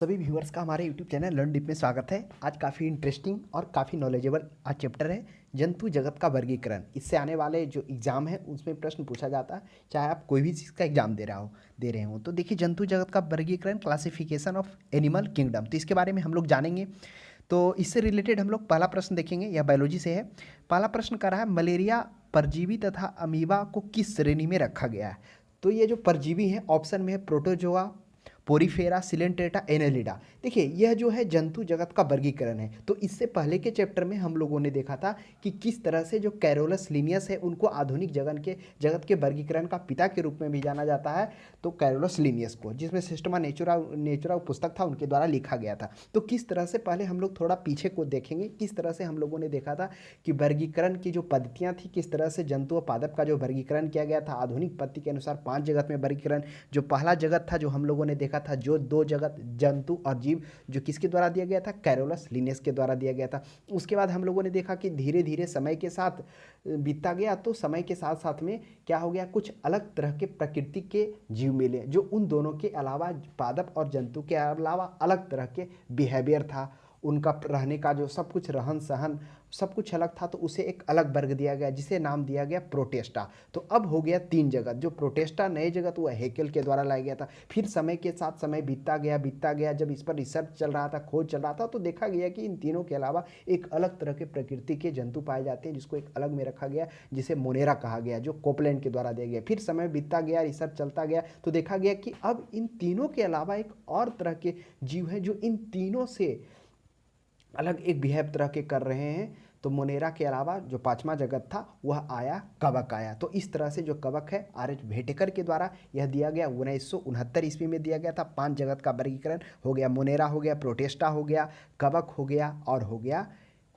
सभी व्यूअर्स का हमारे यूट्यूब चैनल लर्न डीप में स्वागत है। आज काफ़ी इंटरेस्टिंग और काफ़ी नॉलेजेबल आज चैप्टर है जंतु जगत का वर्गीकरण। इससे आने वाले जो एग्ज़ाम है उसमें प्रश्न पूछा जाता है, चाहे आप कोई भी चीज़ का एग्जाम दे रहे हो। तो देखिए, जंतु जगत का वर्गीकरण, क्लासिफिकेशन ऑफ एनिमल किंगडम, तो इसके बारे में हम लोग जानेंगे। तो इससे रिलेटेड हम लोग पहला प्रश्न देखेंगे, यह बायोलॉजी से है। पहला प्रश्न कर रहा है, मलेरिया परजीवी तथा अमीबा को किस श्रेणी में रखा गया है। तो ये जो परजीवी है, ऑप्शन में है प्रोटोजोआ, पोरीफेरा, सिलेंट्रेटा, एनेलिडा। देखिए, यह जो है जंतु जगत का वर्गीकरण है। तो इससे पहले के चैप्टर में हम लोगों ने देखा था कि किस तरह से जो कैरोलस लिनियस है उनको आधुनिक जगत के वर्गीकरण का पिता के रूप में भी जाना जाता है। तो कैरोलस लिनियस को, जिसमें सिस्टमा नेचुरा नेचुरा पुस्तक था, उनके द्वारा लिखा गया था। तो किस तरह से, पहले हम लोग थोड़ा पीछे को देखेंगे, किस तरह से हम लोगों ने देखा था कि वर्गीकरण की जो पद्धतियाँ थी, किस तरह से जंतु और पादप का जो वर्गीकरण किया गया था आधुनिक पद्धति के अनुसार 5 जगत में वर्गीकरण। जो पहला जगत था जो हम लोगों ने देखा था, जो 2 जगत जंतु और जीव, जो किसके द्वारा दिया गया था, कैरोलस लिनियस के द्वारा दिया गया था। उसके बाद हम लोगों ने देखा कि धीरे धीरे समय के साथ बीतता गया, तो समय के साथ साथ में क्या हो गया, कुछ अलग तरह के प्रकृति के जीव मिले जो उन दोनों के अलावा, पादप और जंतु के अलावा अलग तरह के बिहेवियर था, उनका रहने का जो सब कुछ, रहन सहन सब कुछ अलग था। तो उसे एक अलग वर्ग दिया गया जिसे नाम दिया गया प्रोटेस्टा। तो अब हो गया 3 जगत। जो प्रोटेस्टा नए जगत वो हेकेल के द्वारा लाया गया था। फिर समय के साथ समय बीतता गया, जब इस पर रिसर्च चल रहा था, खोज चल रहा था, तो देखा गया कि इन तीनों के अलावा एक अलग तरह के प्रकृति के जंतु पाए जाते हैं, जिसको एक अलग में रखा गया, जिसे मोनेरा कहा गया, जो कोपलैंड के द्वारा दिया गया। फिर समय बीतता गया, रिसर्च चलता गया, तो देखा गया कि अब इन तीनों के अलावा एक और तरह के जीव हैं जो इन तीनों से अलग एक बिहेव तरह के कर रहे हैं। तो मोनेरा के अलावा जो 5वां जगत था वह आया, कवक आया। तो इस तरह से जो कवक है, आर एच भेटेकर के द्वारा यह दिया गया, 1969 ईस्वी में दिया गया था। 5 जगत का वर्गीकरण हो गया, मोनेरा हो गया, प्रोटेस्टा हो गया, कवक हो गया, और हो गया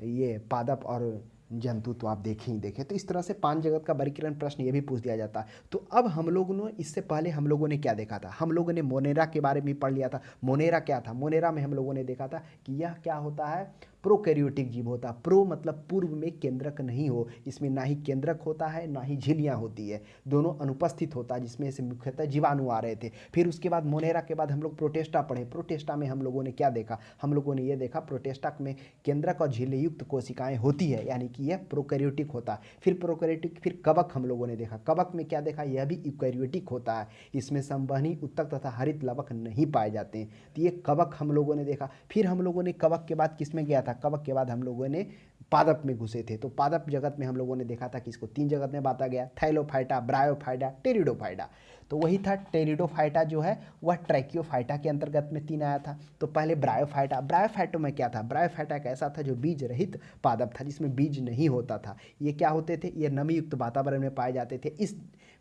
ये पादप और जंतु। तो आप देखें ही देखें, तो इस तरह से 5 जगत का वर्गीकरण प्रश्न ये भी पूछ दिया जाता है। तो अब हम लोगों ने, इससे पहले हम लोगों ने क्या देखा था, हम लोगों ने मोनेरा के बारे में पढ़ लिया था। मोनेरा क्या था, मोनेरा में हम लोगों ने देखा था कि यह क्या होता है, प्रोकैरियोटिक जीव होता है। प्रो मतलब पूर्व में केंद्रक नहीं हो, इसमें ना ही केंद्रक होता है ना ही झिल्लियाँ होती है, दोनों अनुपस्थित होता है, जिसमें से मुख्यतः जीवाणु आ रहे थे। फिर उसके बाद मोनेरा के बाद हम लोग प्रोटेस्टा पढ़े। प्रोटेस्टा में हम लोगों ने क्या देखा, हम लोगों ने ये देखा प्रोटेस्टा में केंद्रक और झिल्ली युक्त कोशिकाएं होती है, यानी कि यह प्रोकैरियोटिक होता है। फिर प्रोकैरियोटिक, फिर कवक हम लोगों ने देखा। कवक में क्या देखा, यह भी यूकैरियोटिक होता है, इसमें संवहनी, उत्तक तथा हरित लवक नहीं पाए जाते हैं। तो ये कवक हम लोगों ने देखा। फिर हम लोगों ने कवक के बाद किस में गया था, कवक के बाद हम लोगों ने पादप में घुसे थे। तो पादप जगत में हम लोगों ने देखा था कि इसको 3 जगत में बांटा गया, थैलोफाइटा, ब्रायोफाइटा, टेरिडोफाइटा। तो वही था, टेरिडोफाइटा जो है वह ट्रैकियोफाइटा के अंतर्गत में 3 आया था। तो पहले ब्रायोफाइटा, ब्रायोफाइटो में क्या था, ब्रायोफाइटा एक ऐसा था जो बीज रहित पादप था, जिसमें बीज नहीं होता था। ये क्या होते थे, ये नमी युक्त वातावरण में पाए जाते थे। इस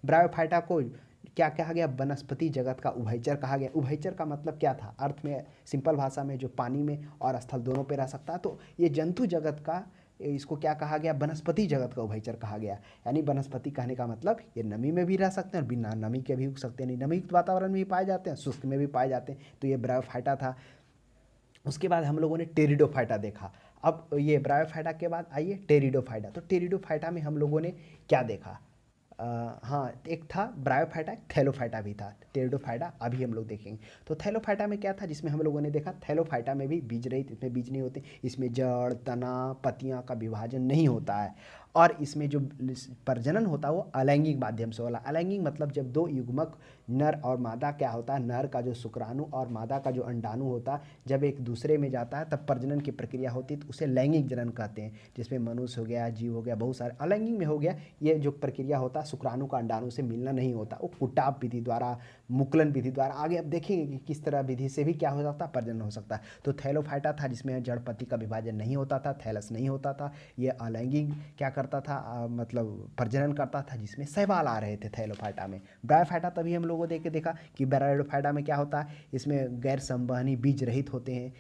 ब्रायोफाइटा को क्या कहा गया, वनस्पति जगत का उभयचर कहा गया। उभयचर का मतलब क्या था, अर्थ में, सिंपल भाषा में, जो पानी में और स्थल दोनों पे रह सकता है। तो ये जंतु जगत का, इसको क्या कहा गया, वनस्पति जगत का उभयचर कहा गया। यानी वनस्पति कहने का मतलब ये नमी में भी रह सकते हैं और बिना नमी के भी उग सकते हैं, नमी युक्त वातावरण में भी पाए जाते हैं, शुष्क में भी पाए जाते हैं। तो ये ब्रायोफाइटा था। उसके बाद हम लोगों ने टेरिडोफाइटा देखा। अब ये ब्रायोफाइटा के बाद आइए टेरिडोफाइटा। तो टेरिडोफाइटा में हम लोगों ने क्या देखा, हाँ, एक था ब्रायोफाइटा, एक थैलोफाइटा भी था। टेरिडोफाइटा अभी हम लोग देखेंगे। तो थैलोफाइटा में क्या था, जिसमें हम लोगों ने देखा, थैलोफाइटा में भी बीज रहित, इसमें बीज नहीं होते, इसमें जड़, तना, पत्तियां का विभाजन नहीं होता है। और इसमें जो प्रजनन होता है वो अलैंगिक माध्यम से होला। अलैंगिक मतलब जब 2 युग्मक, नर और मादा, क्या होता है, नर का जो शुक्राणु और मादा का जो अंडाणु होता है, जब एक दूसरे में जाता है तब प्रजनन की प्रक्रिया होती है, तो उसे लैंगिक जनन कहते हैं। जिसमें मनुष्य हो गया, जीव हो गया, बहुत सारे। अलैंगिक में हो गया, ये जो प्रक्रिया होता है शुक्राणु का अंडाणु से मिलना नहीं होता, वो कुटाप विधि द्वारा, मुकुलन विधि द्वारा, आगे अब देखेंगे कि किस तरह विधि से भी क्या हो सकता है, प्रजनन हो सकता है। तो थैलोफाइटा था जिसमें जड़ पत्ती का विभाजन नहीं होता था, थैलस नहीं होता था। ये अलैंगिक क्या करता था, मतलब प्रजनन करता था, जिसमें शैवाल आ रहे थे थैलोफाइटा में। ब्रायोफाइटा तभी हम लोगों ने देखा कि ब्रायोफाइटा में क्या होता है, इसमें गैर संवहनी बीज रहित होते हैं।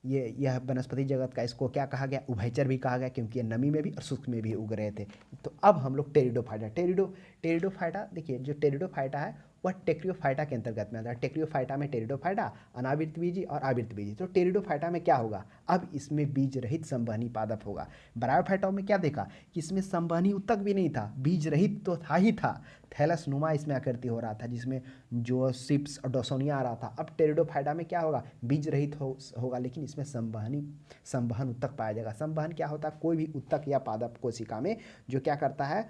यह वनस्पति जगत का, इसको क्या कहा गया, उभयचर भी कहा गया, क्योंकि ये नमी में भी और शुष्क में भी उग रहे थे। तो अब हम लोग टेरिडोफाइटा, टेरिडोफाइटा देखिए, जो टेरिडोफाइटा है वह टेक्रियोफाइटा के अंतर्गत में आता है। टेक्रियोफाइटा में टेरिडोफाइटा, अनावृत बीजी और आवृत बीजी। तो टेरिडोफाइटा में क्या होगा, अब इसमें बीज रहित संवहनी पादप होगा। ब्रायोफाइटा में क्या देखा कि इसमें संवहनी ऊतक भी नहीं था, बीज रहित तो था ही था, थैलस नुमा इसमें आकृति हो रहा था जिसमें जो सिप्स और डोसोनिया आ रहा था। अब टेरिडोफाइटा में क्या होगा, बीज रहित होगा लेकिन इसमें संवहन ऊतक पाया जाएगा। संवहन क्या होता है, कोई भी ऊतक या पादप कोशिका में जो क्या करता है,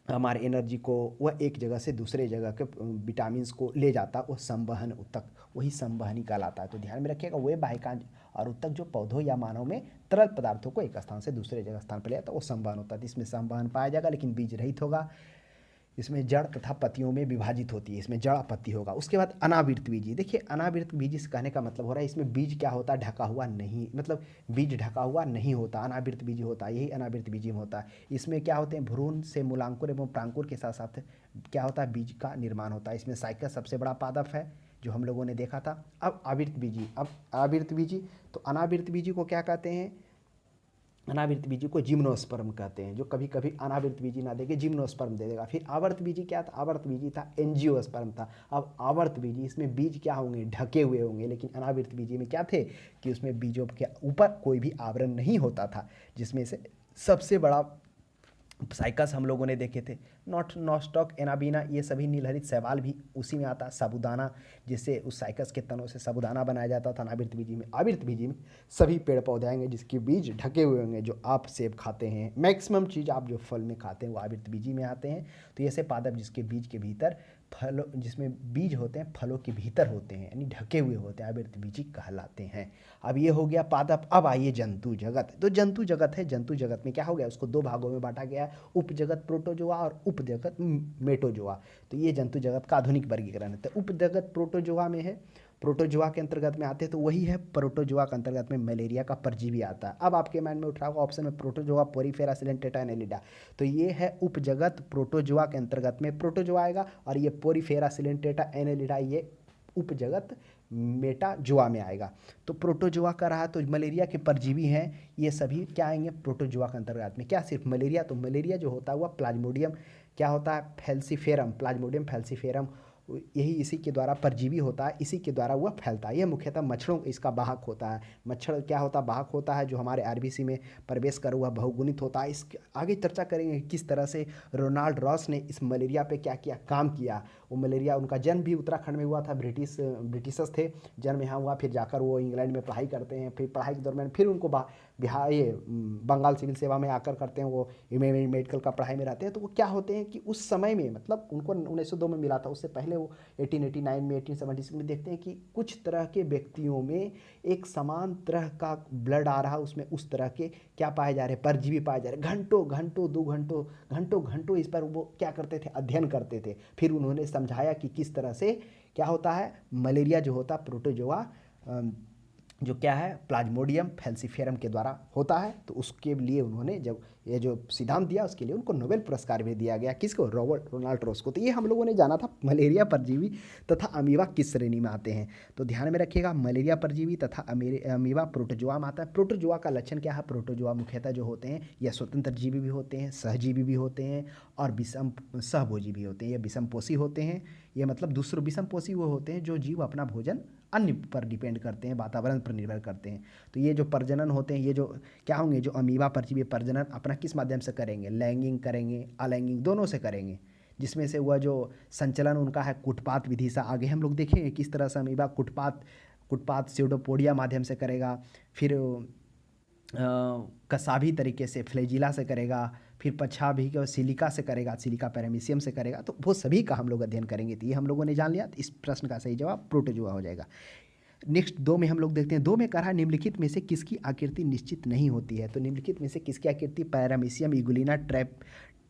हमारे एनर्जी को वह एक जगह से दूसरे जगह के विटामिन को ले जाता, वो संवहन ऊतक, वही संवहनी कहलाता है। तो ध्यान में रखिएगा, वे बाह्यकांज और ऊतक जो पौधों या मानव में तरल पदार्थों को एक स्थान से दूसरे जगह स्थान पर ले जाता है, वो संवहन होता है। इसमें संवहन पाया जाएगा लेकिन बीज रहित होगा। इसमें जड़ तथा पत्तियों में विभाजित होती है, इसमें जड़ पत्ती होगा। उसके बाद अनावृत बीजी। देखिए अनावृत बीजी से कहने का मतलब हो रहा है इसमें बीज क्या होता है, ढका हुआ नहीं, मतलब बीज ढका हुआ नहीं होता, अनावृत बीजी होता है, यही अनावृत बीजी में होता है। इसमें क्या होते हैं, भ्रूण से मूलांकुर एवं प्रांकुर के साथ साथ क्या होता है, बीज का निर्माण होता है। इसमें साइकस सबसे बड़ा पादप है जो हम लोगों ने देखा था। अब आवृत बीजी, अब आवृत बीजी, तो अनावृत बीजी को क्या कहते हैं, अनावृत बीजी को जिम्नोस्पर्म कहते हैं। जो कभी कभी अनावृत बीजी ना देके जिम्नोस्पर्म दे देगा। फिर आवर्त बीजी क्या था, आवर्त बीजी था एंजियोस्पर्म था। अब आवर्त बीजी, इसमें बीज क्या होंगे, ढके हुए होंगे, लेकिन अनावृत बीजी में क्या थे कि उसमें बीजों के ऊपर कोई भी आवरण नहीं होता था, जिसमें से सबसे बड़ा साइकस हम लोगों ने देखे थे। नॉस्टॉक, एनाबीना, ये सभी नीलहरित शैवाल भी उसी में आता है। साबूदाना, जिससे उस साइकस के तनों से साबूदाना बनाया जाता था अनावृत बीजी में। आवृत बीजी में सभी पेड़ पौधे आएंगे जिसके बीज ढके हुए होंगे, जो आप सेब खाते हैं, मैक्सिमम चीज़ आप जो फल में खाते हैं वो आवृत बीजी में आते हैं। तो ऐसे पादप जिसके बीज के भीतर फलों, जिसमें बीज होते हैं फलों के भीतर होते हैं, यानी ढके हुए होते हैं, आवृत बीजी कहलाते हैं। अब ये हो गया पादप। अब आइए जंतु जगत। तो जंतु जगत है, जंतु जगत में क्या हो गया, उसको दो भागों में बांटा गया है, उपजगत प्रोटोजोआ और उपजगत मेटोजोआ। तो ये जंतु जगत का आधुनिक वर्गीकरण है। तो उपजगत प्रोटोजोआ में है, प्रोटोजोआ के अंतर्गत में आते हैं, तो वही है प्रोटोजोआ के अंतर्गत में मलेरिया का परजीवी आता है। अब आपके माइंड में उठ रहा होगा ऑप्शन में प्रोटोजोआ, पोरीफेरा, सिलेंटेटा, एनेलिडा। तो ये है उपजगत प्रोटोजोआ के अंतर्गत में प्रोटोजोआ आएगा, और ये पोरीफेरा, सिलेंटेटा, एनेलिडा ये उपजगत मेटाजोआ में आएगा। तो प्रोटोजोआ का रहा, तो मलेरिया के परजीवी हैं ये सभी क्या आएंगे प्रोटोजोआ के अंतर्गत में। क्या सिर्फ मलेरिया, तो मलेरिया जो होता है वह प्लाज्मोडियम क्या होता है, फैल्सीफेरम, प्लाज्मोडियम फैल्सीफेरम, यही इसी के द्वारा परजीवी होता है, इसी के द्वारा वह फैलता है। यह मुख्यतः मच्छरों इसका वाहक होता है। मच्छर क्या होता है, वाहक होता है, जो हमारे आरबीसी में प्रवेश कर हुआ बहुगुणित होता है। इसके आगे चर्चा करेंगे किस तरह से रोनाल्ड रॉस ने इस मलेरिया पे क्या किया, काम किया। वो मलेरिया, उनका जन्म भी उत्तराखंड में हुआ था, ब्रिटिशर्स थे, जन्म यहाँ हुआ, फिर जाकर वो इंग्लैंड में पढ़ाई करते हैं, फिर पढ़ाई के दौरान फिर उनको बिहार ये बंगाल सिविल सेवा में आकर करते हैं, वो मेडिकल का पढ़ाई में रहते हैं। तो वो क्या होते हैं कि उस समय में, मतलब उनको 1902 में मिला था, उससे पहले वो 1889 में, 1876 में देखते हैं कि कुछ तरह के व्यक्तियों में एक समान तरह का ब्लड आ रहा, उसमें उस तरह के क्या पाए जा रहे, परजीवी पाए जा रहे। घंटों घंटों 2 घंटों इस पर वो क्या करते थे, अध्ययन करते थे। फिर उन्होंने समझाया कि किस तरह से क्या होता है, मलेरिया जो होता है प्रोटोजोआ जो क्या है प्लाज्मोडियम फैल्सीफेरम के द्वारा होता है। तो उसके लिए उन्होंने जब ये जो सिद्धांत दिया, उसके लिए उनको नोबेल पुरस्कार भी दिया गया। किसको, रोनाल्ड रॉस को। तो ये हम लोगों ने जाना था मलेरिया परजीवी तथा अमीबा किस श्रेणी में आते हैं। तो ध्यान में रखिएगा, मलेरिया परजीवी तथा अमीबा प्रोटोजोआ में आता है। प्रोटोजोआ का लक्षण क्या है, प्रोटोजोआ मुख्यतः जो होते हैं यह स्वतंत्र जीवी भी होते हैं, सहजीवी भी होते हैं, और विषम सहभोजी भी होते हैं। ये विषमपोषी होते हैं, ये मतलब दूसरे विषमपोषी वो होते हैं जो जीव अपना भोजन अन्य पर डिपेंड करते हैं, वातावरण पर निर्भर करते हैं। तो ये जो प्रजनन होते हैं, ये जो क्या होंगे, जो अमीबा परजीवी प्रजनन अपना किस माध्यम से करेंगे, लैंगिंग करेंगे, अलैंगिक दोनों से करेंगे, जिसमें से वह जो संचलन उनका है कुटपात विधि से। आगे हम लोग देखेंगे किस तरह से अमीबा कुटपात स्यूडोपोडिया माध्यम से करेगा, फिर कसाभी तरीके से फ्लैजिला से करेगा, फिर पछा भी सिलिका से करेगा, सिलिका पैरामीशियम से करेगा। तो वो सभी का हम लोग अध्ययन करेंगे। तो ये हम लोगों ने जान लिया। तो इस प्रश्न का सही जवाब प्रोटोजोआ हो जाएगा। नेक्स्ट 2 में हम लोग देखते हैं, 2 में कहा निम्नलिखित में से किसकी आकृति निश्चित नहीं होती है। तो निम्नलिखित में से किसकी आकृति, पैरामीशियम, इगुलिना,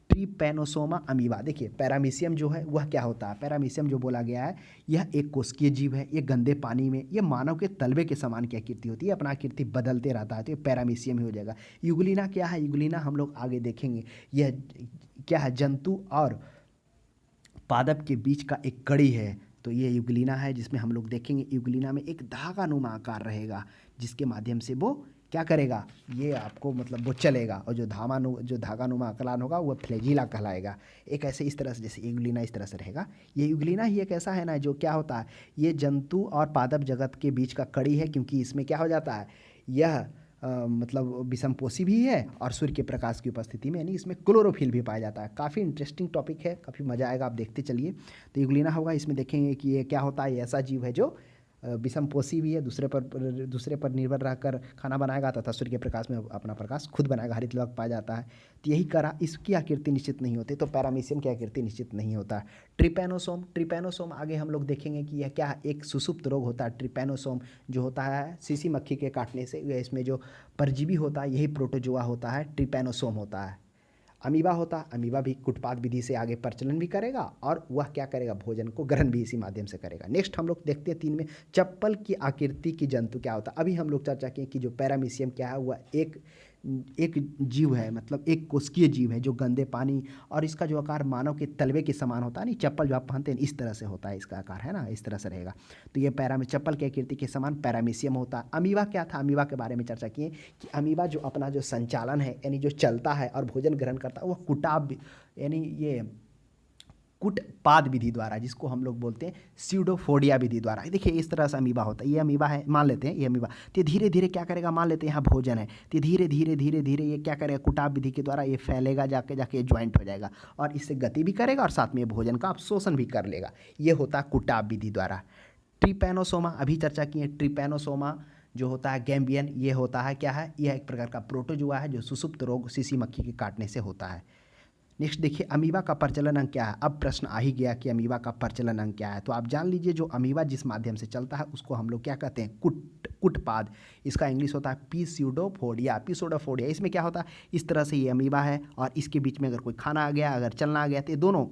ट्रिपैनोसोमा, अमीबा। देखिए पैरामीशियम जो है वह क्या होता है, पैरामीशियम जो बोला गया है यह एक कोशिकीय जीव है। ये गंदे पानी में, ये मानव के तलवे के समान की आकृति होती है, अपना आकृति बदलते रहता है, तो ये पैरामीशियम ही हो जाएगा। यूग्लिना क्या है, यूग्लिना हम लोग आगे देखेंगे, यह क्या है, जंतु और पादप के बीच का एक कड़ी है। तो ये यूग्लिना है, जिसमें हम लोग देखेंगे यूग्लिना में एक धागा नुमा आकार रहेगा, जिसके माध्यम से वो क्या करेगा, ये आपको मतलब वो चलेगा, और जो धागानुमा आकलन होगा वो फ्लैजिला कहलाएगा। एक ऐसे इस तरह से, जैसे यूग्लिना इस तरह से रहेगा। ये यूग्लिना ही एक ऐसा है ना जो क्या होता है, ये जंतु और पादप जगत के बीच का कड़ी है, क्योंकि इसमें क्या हो जाता है, यह मतलब विषमपोषी भी है और सूर्य के प्रकाश की उपस्थिति में, यानी इसमें क्लोरोफिल भी पाया जाता है। काफ़ी इंटरेस्टिंग टॉपिक है, काफ़ी मज़ा आएगा, आप देखते चलिए। तो यूग्लिना होगा, इसमें देखेंगे कि ये क्या होता है, ये ऐसा जीव है जो विषमपोषी भी है, दूसरे पर निर्भर रहकर खाना बनाएगा तथा सूर्य के प्रकाश में अपना प्रकाश खुद बनाएगा, हरित लवक पाया जाता है। तो यही करा, इसकी आकृति निश्चित नहीं होती, तो पैरामीशियम की आकृति निश्चित नहीं होता। ट्रिपैनोसोम आगे हम लोग देखेंगे कि यह क्या है, एक सुषुप्त रोग होता है। ट्रिपैनोसोम जो होता है सीसी मक्खी के काटने से, इसमें जो परजीवी होता है यही प्रोटोजोआ होता है, ट्रिपैनोसोम होता है। अमीबा होता, अमीबा भी कुटपाद विधि से आगे प्रचलन भी करेगा, और वह क्या करेगा, भोजन को ग्रहण भी इसी माध्यम से करेगा। नेक्स्ट हम लोग देखते हैं 3 में, चप्पल की आकृति की जंतु क्या होता है। अभी हम लोग चर्चा किए कि जो पैरामीशियम क्या है, वह एक जीव है, मतलब एक कोशिकीय जीव है जो गंदे पानी, और इसका जो आकार मानव के तलवे के समान होता है, नहीं चप्पल जो आप पहनते हैं इस तरह से होता है, इसका आकार है ना, इस तरह से रहेगा। तो ये चप्पल की आकृति के समान पैरामीशियम होता है। अमीबा क्या था, अमीबा के बारे में चर्चा किए कि अमीबा जो अपना जो संचालन है, यानी जो चलता है और भोजन ग्रहण करता है, वह कुटाब, यानी ये कुटपाद विधि द्वारा, जिसको हम लोग बोलते हैं स्यूडोफोडिया विधि द्वारा। देखिए इस तरह से अमीबा होता है, ये अमीबा है, मान लेते हैं ये अमीबा। तो धीरे धीरे क्या करेगा, मान लेते हैं यहाँ भोजन है, तो धीरे धीरे धीरे धीरे ये क्या करेगा, कुटाब विधि के द्वारा ये फैलेगा, जाके जाके ज्वाइंट हो जाएगा, और इससे गति भी करेगा और साथ में भोजन का अवशोषण भी कर लेगा। ये होता है कुटाब विधि द्वारा। ट्रिपैनोसोमा अभी चर्चा की है, ट्रिपैनोसोमा जो होता है गैम्बियन, ये होता है क्या है, यह एक प्रकार का प्रोटोजुआ है जो सुषुप्त रोग सीसी मक्खी के काटने से होता है। नेक्स्ट देखिए, अमीबा का प्रचलन अंग क्या है। अब प्रश्न आ ही गया कि अमीबा का प्रचलन अंग क्या है, तो आप जान लीजिए जो अमीबा जिस माध्यम से चलता है उसको हम लोग क्या कहते हैं, कुटपाद। इसका इंग्लिश होता है पीस्यूडोफोडिया। इसमें क्या होता है, इस तरह से ये अमीबा है, और इसके बीच में अगर कोई खाना आ गया, अगर चलना आ गया, तो ये दोनों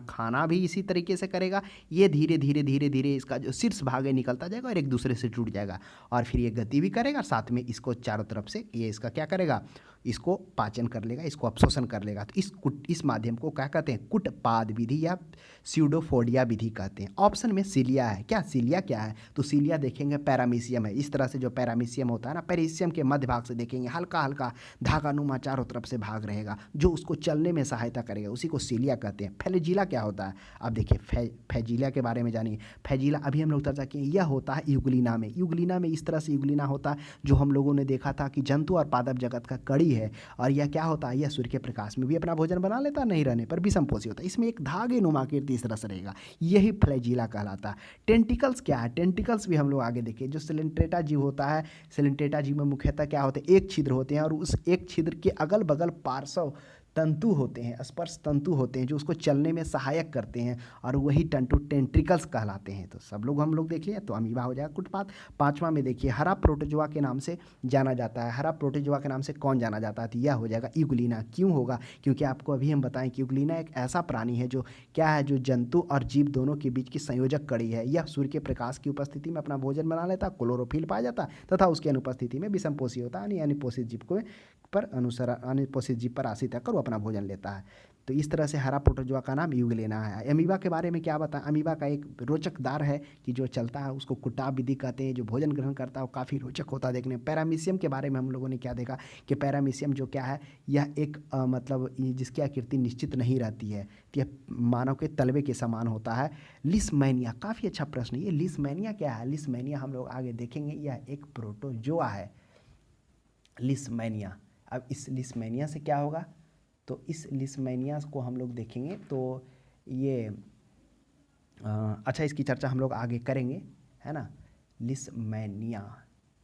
खाना भी इसी तरीके से करेगा। ये धीरे धीरे धीरे धीरे इसका जो शीर्ष भाग है निकलता जाएगा और एक दूसरे से जुड़ जाएगा, और फिर ये गति भी करेगा, साथ में इसको चारों तरफ से ये इसका क्या करेगा, इसको पाचन कर लेगा, इसको अवशोषण कर लेगा। तो इस माध्यम को क्या कहते हैं, कुटपाद विधि या स्यूडोफोडिया विधि कहते हैं। ऑप्शन में सीलिया है। क्या सीलिया क्या है, तो सीलिया देखेंगे पैरामीशियम है। इस तरह से जो पैरामीशियम होता है ना, पैरीशियम के मध्य भाग से देखेंगे हल्का हल्का धागानुमा चारों तरफ से भाग रहेगा, जो उसको चलने में सहायता करेगा, उसी को सीलिया कहते हैं। फ्लैजिला क्या होता है, अब देखिए फ्लैजिला के बारे में जानिए। फ्लैजिला अभी हम लोग चर्चा किए, यह होता है यूग्लिना में। यूग्लिना में इस तरह से यूग्लिना होता है, जो हम लोगों ने देखा था कि जंतु और पादप जगत का कड़ी है, और यह क्या होता है, यह सूर्य के प्रकाश में भी अपना भोजन बना लेता है, नहीं रहने पर विषमपोषी होता है। इसमें एक धागे नुमा आकृति इस तरह से रहेगा, यही फ्लैजिला कहलाता है। टेंटिकल्स क्या है, टेंटिकल्स भी हम लोग आगे देखें। जो सिलेंट्रेटा जीव होता है, सिलेंट्रेटा जीव में मुख्यतः क्या होते हैं, एक छिद्र होते हैं, और उस एक छिद्र के अगल बगल पार्श्व तंतु होते हैं, स्पर्श तंतु होते हैं, जो उसको चलने में सहायक करते हैं, और वही तंतु टेंट्रिकल्स कहलाते हैं। तो सब लोग हम लोग देख लिए, तो अमीबा हो जाएगा कुटपाद। 5वां में देखिए, हरा प्रोटोजोआ के नाम से जाना जाता है। हरा प्रोटोजोआ के नाम से कौन जाना जाता है, तो यह हो जाएगा यूग्लिना। क्यों होगा, क्योंकि आपको अभी हम बताएं कि यूग्लिना एक ऐसा प्राणी है जो क्या है, जो जंतु और जीव दोनों के बीच की संयोजक कड़ी है। यह सूर्य के प्रकाश की उपस्थिति में अपना भोजन बना लेता, क्लोरोफिल पाया जाता, तथा उसकी अनुपस्थिति में विषमपोषी होता है, यानी पोषित जीव को पर अनुपोषित जीव पर आश्रित रहकर वो अपना भोजन लेता है। तो इस तरह से हरा प्रोटोजोआ का नाम यूग्लिना है। अमीबा के बारे में क्या बताएं, अमीबा का एक रोचक दार है कि जो चलता है उसको कुटाब विधि कहते हैं, जो भोजन ग्रहण करता है वो काफ़ी रोचक होता है देखने में। पैरामीशियम के बारे में हम लोगों ने क्या देखा कि पैरामीशियम जो क्या है, यह एक मतलब जिसकी आकृति निश्चित नहीं रहती है, तो यह मानव के तलवे के समान होता है। लिस्मैनिया काफ़ी अच्छा प्रश्न, ये लिस्मैनिया क्या है, लिस्मैनिया हम लोग आगे देखेंगे, यह एक प्रोटोजोआ है लिस्मैनिया। अब इस लिस्मैनिया से क्या होगा, तो इस लिस्मैनिया को हम लोग देखेंगे, तो ये अच्छा इसकी चर्चा हम लोग आगे करेंगे, है ना।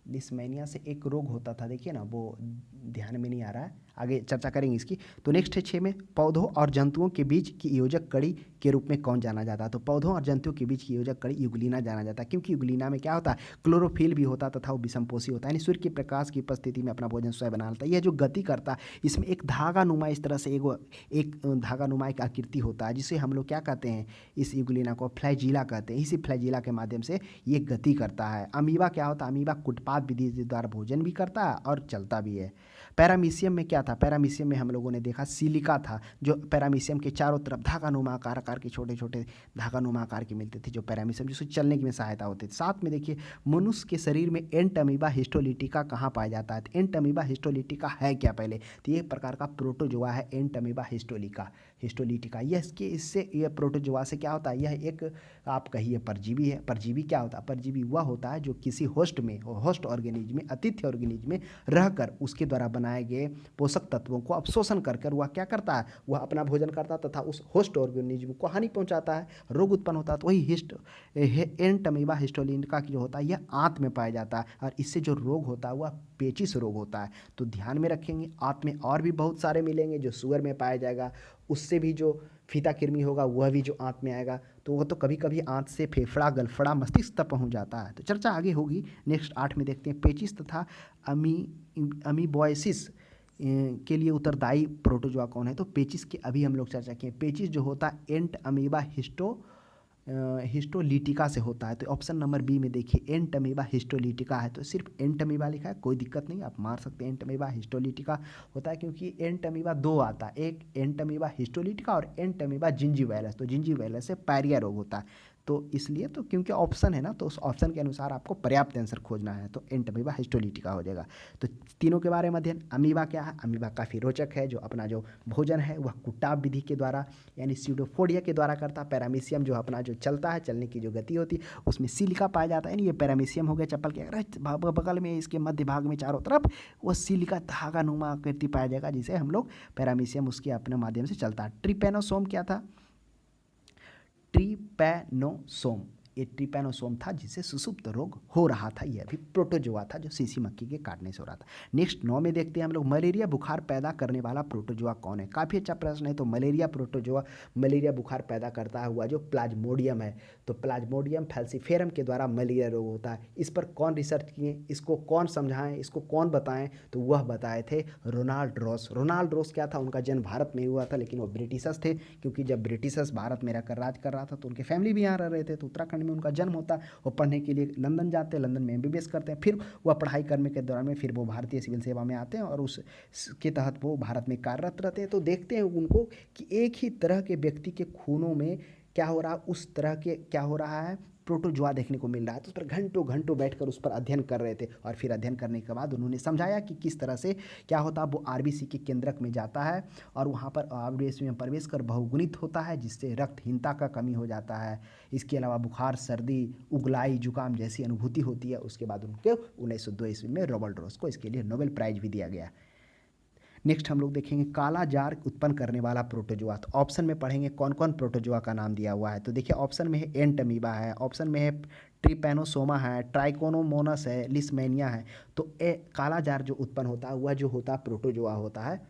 लिस्मैनिया से एक रोग होता था, देखिए ना, वो ध्यान में नहीं आ रहा है, आगे चर्चा करेंगे इसकी। तो नेक्स्ट है 6 में, पौधों और जंतुओं के बीच की योजक कड़ी के रूप में कौन जाना जाता है, तो पौधों और जंतुओं के बीच की योजक कड़ी यूग्लिना जाना जाता है, क्योंकि यूग्लिना में क्या होता है, क्लोरोफिल भी होता तथा वो विषमपोषी होता है, यानी सूर्य के प्रकाश की उपस्थिति में अपना भोजन स्वयं बना लेता है। यह जो गति करता है, इसमें एक धागा नुमा इस तरह से एक धागा नुमा एक आकृति होता है, जिसे हम लोग क्या कहते हैं, इस यूग्लिना को फ्लैजिला कहते हैं। इसी फ्लैजिला के माध्यम से ये गति करता है। अमीबा क्या होता है, अमीबा कुटपाद विधि द्वारा भोजन भी करता है और चलता भी है। पैरामीशियम में क्या था, पैरामीशियम में हम लोगों ने देखा सिलिका था, जो पैरामीशियम के चारों तरफ धागानुमा आकार के छोटे छोटे धागानुमा आकार के मिलते थे, जो पैरामीशियम जिसको चलने में सहायता होती थी। साथ में देखिए मनुष्य के शरीर में एंटमीबा हिस्टोलिटिका कहाँ पाया जाता है, तो एंटमीबा हिस्टोलिटिका है क्या पहले, तो ये एक प्रकार का प्रोटोजोआ है एंटमीबा हिस्टोलिटिका। यह इसके इससे यह प्रोटोजोआ से क्या होता है, यह एक आप कहिए परजीवी है। परजीवी क्या होता है, परजीवी वह होता है जो किसी होस्ट ऑर्गेनिज्म में, अतिथि ऑर्गेनिज्म में रहकर उसके द्वारा बनाए गए पोषक तत्वों को अवशोषण कर वह क्या करता है, वह अपना भोजन करता है तथा उस होस्ट ऑर्गेनिज्म को हानि पहुंचाता है, रोग उत्पन्न होता है। तो वही एंटमीबा हिस्टोलिटिका जो होता है यह आंत में पाया जाता है, और इससे जो रोग होता है वह पेचिश रोग होता है। तो ध्यान में रखेंगे, आंत में और भी बहुत सारे मिलेंगे, जो सुअर में पाया जाएगा, उससे भी जो फीता कृमि होगा वह भी जो आंत में आएगा, तो वह तो कभी कभी आंत से फेफड़ा गलफड़ा मस्तिष्क तक पहुंच जाता है। तो चर्चा आगे होगी। नेक्स्ट 8 में देखते हैं पेचिस तथा अमीबॉयसिस के लिए उत्तरदायी प्रोटोजोआ कौन है। तो पेचिस की अभी हम लोग चर्चा किए। पेचिस जो होता है एंट अमीबा हिस्टोलिटिका से होता है। तो ऑप्शन नंबर बी में देखिए एंटमीबा हिस्टोलिटिका है, तो सिर्फ एंटमीबा लिखा है, कोई दिक्कत नहीं, आप मार सकते हैं। एंटमीबा हिस्टोलिटिका होता है क्योंकि एंटमीबा दो आता है, एक एंटमीबा हिस्टोलिटिका और एंटमीबा जिंजीवाइलस। तो जिंजीवाइलस से पायरिया रोग होता है, तो इसलिए तो क्योंकि ऑप्शन है ना, तो उस ऑप्शन के अनुसार आपको पर्याप्त आंसर खोजना है, तो एंटमीबा हिस्टोलिटिका हो जाएगा। तो तीनों के बारे में अध्ययन। अमीबा क्या है, अमीबा काफ़ी रोचक है, जो अपना जो भोजन है वह कुटाब विधि के द्वारा यानी स्यूडोफोडिया के द्वारा करता है। पैरामीशियम जो अपना जो चलता है, चलने की जो गति होती है उसमें सिलिका पाया जाता है, यानी ये पैरामीशियम हो गया चप्पल के अगर बगल में इसके मध्य भाग में चारों तरफ वो सिलिका धागा नुमा आकृति पाया जाएगा, जिसे हम लोग पैरामीशियम उसके अपने माध्यम से चलता है। ट्रिपेनोसोम क्या था, ट्रिपैनोसोम, ये ट्रिपैनोसोम था जिससे सुषुप्त रोग हो रहा था। यह भी प्रोटोजोआ था जो सीसी मक्खी के काटने से हो रहा था। नेक्स्ट 9 में देखते हैं हम लोग मलेरिया बुखार पैदा करने वाला प्रोटोजोआ कौन है। काफ़ी अच्छा प्रश्न है। तो मलेरिया प्रोटोजोआ, मलेरिया बुखार पैदा करता हुआ जो प्लाज्मोडियम है, तो प्लाज्मोडियम फैल्सीफेरम के द्वारा मलेरिया रोग होता है। इस पर कौन रिसर्च किए, इसको कौन समझाएं, इसको कौन बताएं, तो वह बताए थे रोनाल्ड रॉस। रोनाल्ड रॉस क्या था, उनका जन्म भारत में हुआ था, लेकिन वो ब्रिटिशर्स थे, क्योंकि जब ब्रिटिशर्स भारत में रहकर राज कर रहा था तो उनके फैमिली भी यहाँ रह रहे थे, तो उत्तराखंड में उनका जन्म होता है। वो पढ़ने के लिए लंदन जाते हैं, लंदन में एमबीबीएस करते हैं, फिर वह पढ़ाई करने के दौरान में फिर वो भारतीय सिविल सेवा में आते हैं और उसके तहत वो भारत में कार्यरत रहते हैं। तो देखते हैं उनको कि एक ही तरह के व्यक्ति के खूनों में क्या हो रहा है, उस तरह के क्या हो रहा है, प्रोटोजोआ देखने को मिल रहा है। तो उस पर घंटों घंटों बैठकर उस पर अध्ययन कर रहे थे, और फिर अध्ययन करने के बाद उन्होंने समझाया कि किस तरह से क्या होता है। वो आरबीसी के केंद्रक में जाता है और वहाँ पर आरबीसी में प्रवेश कर बहुगुणित होता है, जिससे रक्तहीनता का कमी हो जाता है। इसके अलावा बुखार, सर्दी, उगलाई, जुकाम जैसी अनुभूति होती है। उसके बाद उनको 1902 ईस्वी में रॉबर्ट रॉस को इसके लिए नोबेल प्राइज भी दिया गया। नेक्स्ट हम लोग देखेंगे काला जार उत्पन्न करने वाला प्रोटोजोआ। तो ऑप्शन में पढ़ेंगे कौन कौन प्रोटोजोआ का नाम दिया हुआ है। तो देखिए ऑप्शन में है एंटमीबा है, ऑप्शन में है ट्रिपैनोसोमा है, ट्राइकोनोमोनस है, लिस्मेनिया है। तो काला जार जो उत्पन्न होता है वह जो होता है प्रोटोजोआ होता है,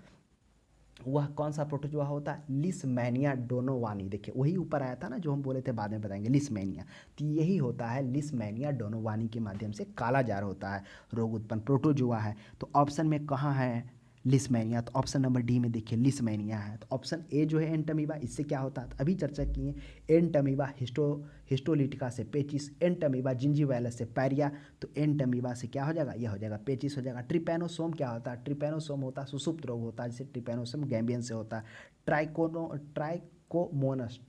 वह कौन सा प्रोटोजोआ होता है, लिस्मेनिया डोनोवानी। देखिए वही ऊपर आया था ना जो हम बोले थे, बाद में बताएंगे, लिस्मेनिया। तो यही होता है लिस्मेनिया डोनोवानी के माध्यम से काला जार होता है, रोग उत्पन्न प्रोटोजोआ है। तो ऑप्शन में कहाँ है लिस्मेनिया, तो ऑप्शन नंबर डी में देखिए लिस्मेनिया है। तो ऑप्शन ए जो है एंटमीबा, इससे क्या होता है, तो अभी चर्चा किए एंटमीबा हिस्टोलिटिका से पेचिस, एंटमीबा जिंजीवाइलस से पायरिया। तो एंटमीबा से क्या हो जाएगा, यह हो जाएगा पेचिस हो जाएगा। ट्रिपैनोसोम क्या होता है, ट्रिपैनोसोम होता है सुषुप्त रोग होता है, जिसे ट्रिपैनोसोम गैम्बियन से होता है। ट्राइकोमोनस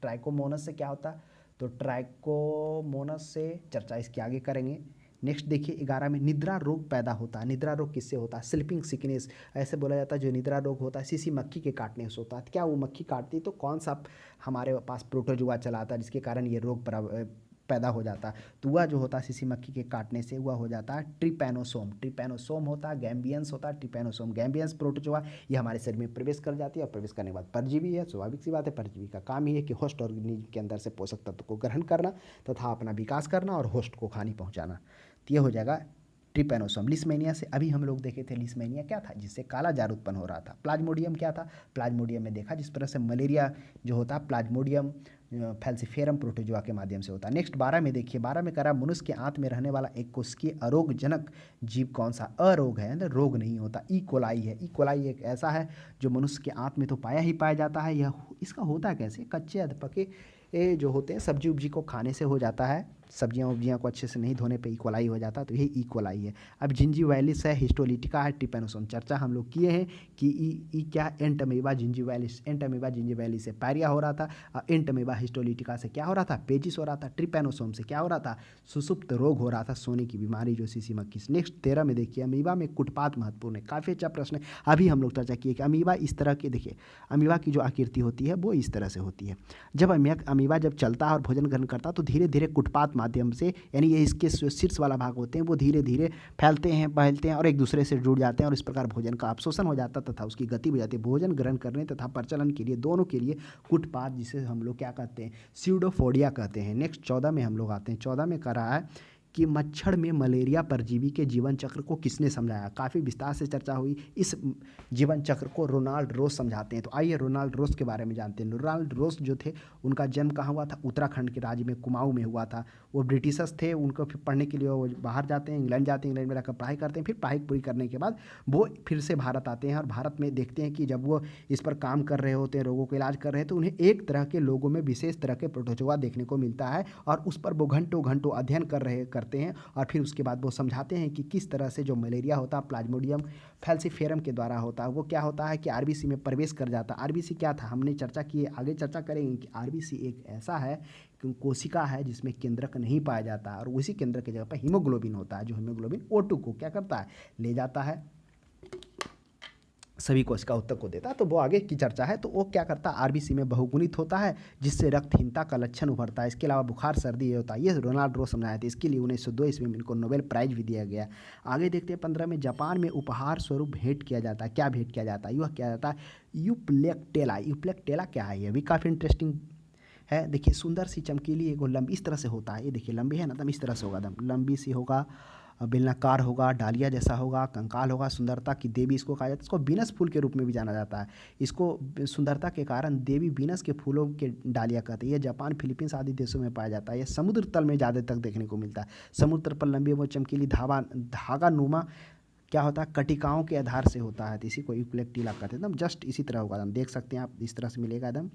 से क्या होता है, तो ट्राइकोमोनस से चर्चा इसके आगे करेंगे। नेक्स्ट देखिए 11 में निद्रा रोग पैदा होता है। निद्रा रोग किससे होता है, स्लीपिंग सिकनेस ऐसे बोला जाता है। जो निद्रा रोग होता है सीसी मक्खी के काटने से होता है। क्या वो मक्खी काटती है, तो कौन सा हमारे पास प्रोटोजोआ चलाता है जिसके कारण ये रोग पैदा हो जाता है, तो वह जो होता है सीसी मक्खी के काटने से वह हो जाता है ट्रिपैनोसोम। ट्रिपैनोसोम होता है गैम्बियंस होता है, ट्रिपैनोसोम गैम्बियंस प्रोटोजोआ ये हमारे शरीर में प्रवेश कर जाती है, और प्रवेश करने के बाद परजीवी है। स्वाभाविक सी बात है, परजीवी का काम ही है कि होस्ट ऑर्गेनिज्म के अंदर से पोषक तत्व को ग्रहण करना तथा अपना विकास करना और होस्ट को हानि पहुँचाना। तो ये हो जाएगा ट्रिपैनोसोम। लिस्मेनिया से अभी हम लोग देखे थे, लिस्मेनिया क्या था, जिससे काला जार उत्पन्न हो रहा था। प्लाज्मोडियम क्या था, प्लाज्मोडियम में देखा जिस तरह से मलेरिया जो होता है प्लाज्मोडियम फैल्सीफेरम प्रोटोजोआ के माध्यम से होता है। नेक्स्ट 12 में देखिए, 12 में करा मनुष्य के आंत में रहने वाला एक कोशिकीय अरोगजनक जीव कौन सा, अरोग है ना, रोग नहीं होता, ई कोलाई है। ई कोलाई एक ऐसा है जो मनुष्य के आंत में तो पाया ही पाया जाता है। यह इसका होता कैसे, कच्चे अधपके जो होते हैं सब्जी उब्जी को खाने से हो जाता है, सब्जियां वब्जियां को अच्छे से नहीं धोने पे इक्वलाई हो जाता, तो यही इक्वलाई है। अब जिंजीवालिस है, हिस्टोलिटिका है, ट्रिपेनोसोम। चर्चा हम लोग किए हैं कि ई क्या एंटमीबा जिंजीवालिस, एंटमीबा जिंजीवालिस से पायरिया हो रहा था, और एंटमीबा हिस्टोलिटिका से क्या हो रहा था, पेजिस हो रहा था। ट्रिपेनोसोम से क्या हो रहा था, सुसुप्त रोग हो रहा था, सोने की बीमारी जो सीसी मक्खी। नेक्स्ट 13 में देखिए, अमीबा में कुटपात महत्वपूर्ण है, काफ़ी अच्छा प्रश्न है। अभी हम लोग चर्चा किए कि अमीबा इस तरह के, देखिए अमीबा की जो आकृति होती है वो इस तरह से होती है। जब अमीबा जब चलता है और भोजन ग्रहण करता है तो धीरे धीरे कुटपात माध्यम से, यानी ये इसके जो शीर्ष वाला भाग होते हैं वो धीरे धीरे फैलते हैं, बहलते हैं और एक दूसरे से जुड़ जाते हैं, और इस प्रकार भोजन का अवशोषण हो जाता है तथा उसकी गति हो जाती है। भोजन ग्रहण करने तथा प्रचलन के लिए, दोनों के लिए कुटपात, जिसे हम लोग क्या कहते हैं, स्यूडोफोडिया कहते हैं। नेक्स्ट 14 में हम लोग आते हैं। 14 में कह रहा है कि मच्छर में मलेरिया परजीवी के जीवन चक्र को किसने समझाया। काफ़ी विस्तार से चर्चा हुई। इस जीवन चक्र को रोनाल्ड रोस समझाते हैं। तो आइए रोनाल्ड रोस के बारे में जानते हैं। रोनाल्ड रोस जो थे, उनका जन्म कहाँ हुआ था, उत्तराखंड के राज्य में कुमाऊं में हुआ था। वो ब्रिटिशर्स थे, उनको फिर पढ़ने के लिए वो बाहर जाते हैं, इंग्लैंड जाते हैं, इंग्लैंड में रहकर पढ़ाई करते हैं। फिर पढ़ाई पूरी करने के बाद वो फिर से भारत आते हैं, और भारत में देखते हैं कि जब वो इस पर काम कर रहे होते हैं, रोगों का इलाज कर रहे हैं, तो उन्हें एक तरह के लोगों में विशेष तरह के प्रोटोजोआ देखने को मिलता है, और उस पर वो घंटों घंटों अध्ययन करते हैं। और फिर उसके बाद वो समझाते हैं कि किस तरह से जो मलेरिया होता है प्लाज्मोडियम फैल्सीफेरम के द्वारा होता है। वो क्या होता है कि आरबीसी में प्रवेश कर जाता है। आरबीसी क्या था, हमने चर्चा की है, आगे चर्चा करेंगे कि आरबीसी एक ऐसा है कि कोशिका है जिसमें केंद्रक नहीं पाया जाता, और उसी केंद्र की जगह पर हीमोग्लोबिन होता है, जो हीमोग्लोबिन O2 को क्या करता है, ले जाता है, सभी कोशिका उत्तक को देता है। तो वो आगे की चर्चा है। तो वो क्या करता है, आरबीसी में बहुगुणित होता है, जिससे रक्तहीनता का लक्षण उभरता है। इसके अलावा बुखार सर्दी ये होता है। ये रोनाल्ड रोस समझाए थे। इसके लिए 1902 ईस्वी में इनको नोबेल प्राइज भी दिया गया। आगे देखते हैं 15 में, जापान में उपहार स्वरूप भेंट किया जाता है। क्या भेंट किया जाता है, यह किया जाता है यूप्लेक्टेला। यूप्लेक्टेला क्या है, यह भी काफ़ी इंटरेस्टिंग है। देखिए सुंदर सी चमकीली एगो लंबी इस तरह से होता है, ये देखिए लंबी है ना, एकदम इस तरह से होगा, एकदम लंबी सी होगा, बेलनाकार होगा, डालिया जैसा होगा, कंकाल होगा, सुंदरता की देवी इसको कहा जाता है। इसको बीनस फूल के रूप में भी जाना जाता है। इसको सुंदरता के कारण देवी बीनस के फूलों के डालिया कहते हैं। ये जापान, फिलीपींस आदि देशों में पाया जाता है। ये समुद्र तल में ज़्यादा तक देखने को मिलता है। समुद्र तल पर लंबी व चमकीली धागा नुमा क्या होता है, कटिकाओं के आधार से होता है, तो इसी को यूप्लेक्टिला कहते हैं। एकदम जस्ट इसी तरह होगा, एकदम देख सकते हैं आप, इस तरह से मिलेगा, एकदम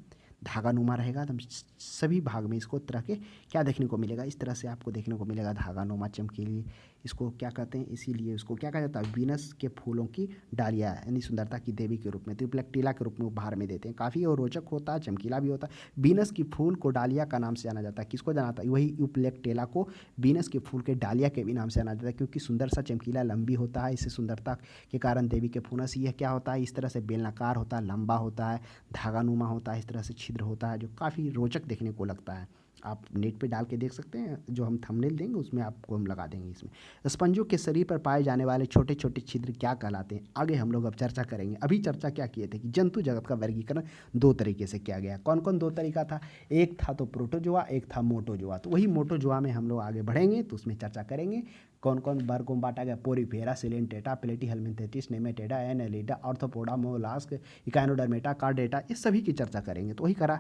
धागा नुमा रहेगा। एकदम सभी भाग में इसको तरह के क्या देखने को मिलेगा, इस तरह से आपको देखने को मिलेगा, धागा नुमा चमकीली। इसको क्या कहते हैं, इसीलिए उसको क्या कहा जाता है, वीनस के फूलों की डालिया, यानी सुंदरता की देवी के रूप में, तो यूप्लेक्टिला के रूप में उपहार में देते हैं। काफ़ी और रोचक होता है, चमकीला भी होता है। वीनस की फूल को डालिया का नाम से जाना जाता है। किसको जाना जाता है, वही यूप्लेक्टेला को वीनस के फूल के डालिया के भी नाम से जाना जाता है, क्योंकि सुंदर सा चमकीला लंबी होता है। इससे सुंदरता के कारण देवी के फूनस, यह क्या होता है, इस तरह से बेलनाकार होता है, लंबा होता है, धागानुमा होता है, इस तरह से छिद्र होता है, जो काफ़ी रोचक देखने को लगता है। आप नेट पे डाल के देख सकते हैं, जो हम थंबनेल देंगे उसमें आपको हम लगा देंगे। इसमें स्पंजों के शरीर पर पाए जाने वाले छोटे छोटे छिद्र क्या कहलाते हैं, आगे हम लोग अब चर्चा करेंगे। अभी चर्चा क्या किए थे कि जंतु जगत का वर्गीकरण दो तरीके से किया गया। कौन कौन दो तरीका था, एक था तो प्रोटोजोआ, एक था मोटोजोआ। तो वही मोटोजोआ में हम लोग आगे बढ़ेंगे, तो उसमें चर्चा करेंगे कौन कौन वर्गों में बांटा गया। Porifera, Coelenterata, Platyhelminthes, Nematoda, Annelida, Arthropoda, mollusc, Echinodermata, Chordata, इस सभी की चर्चा करेंगे। तो वही करा,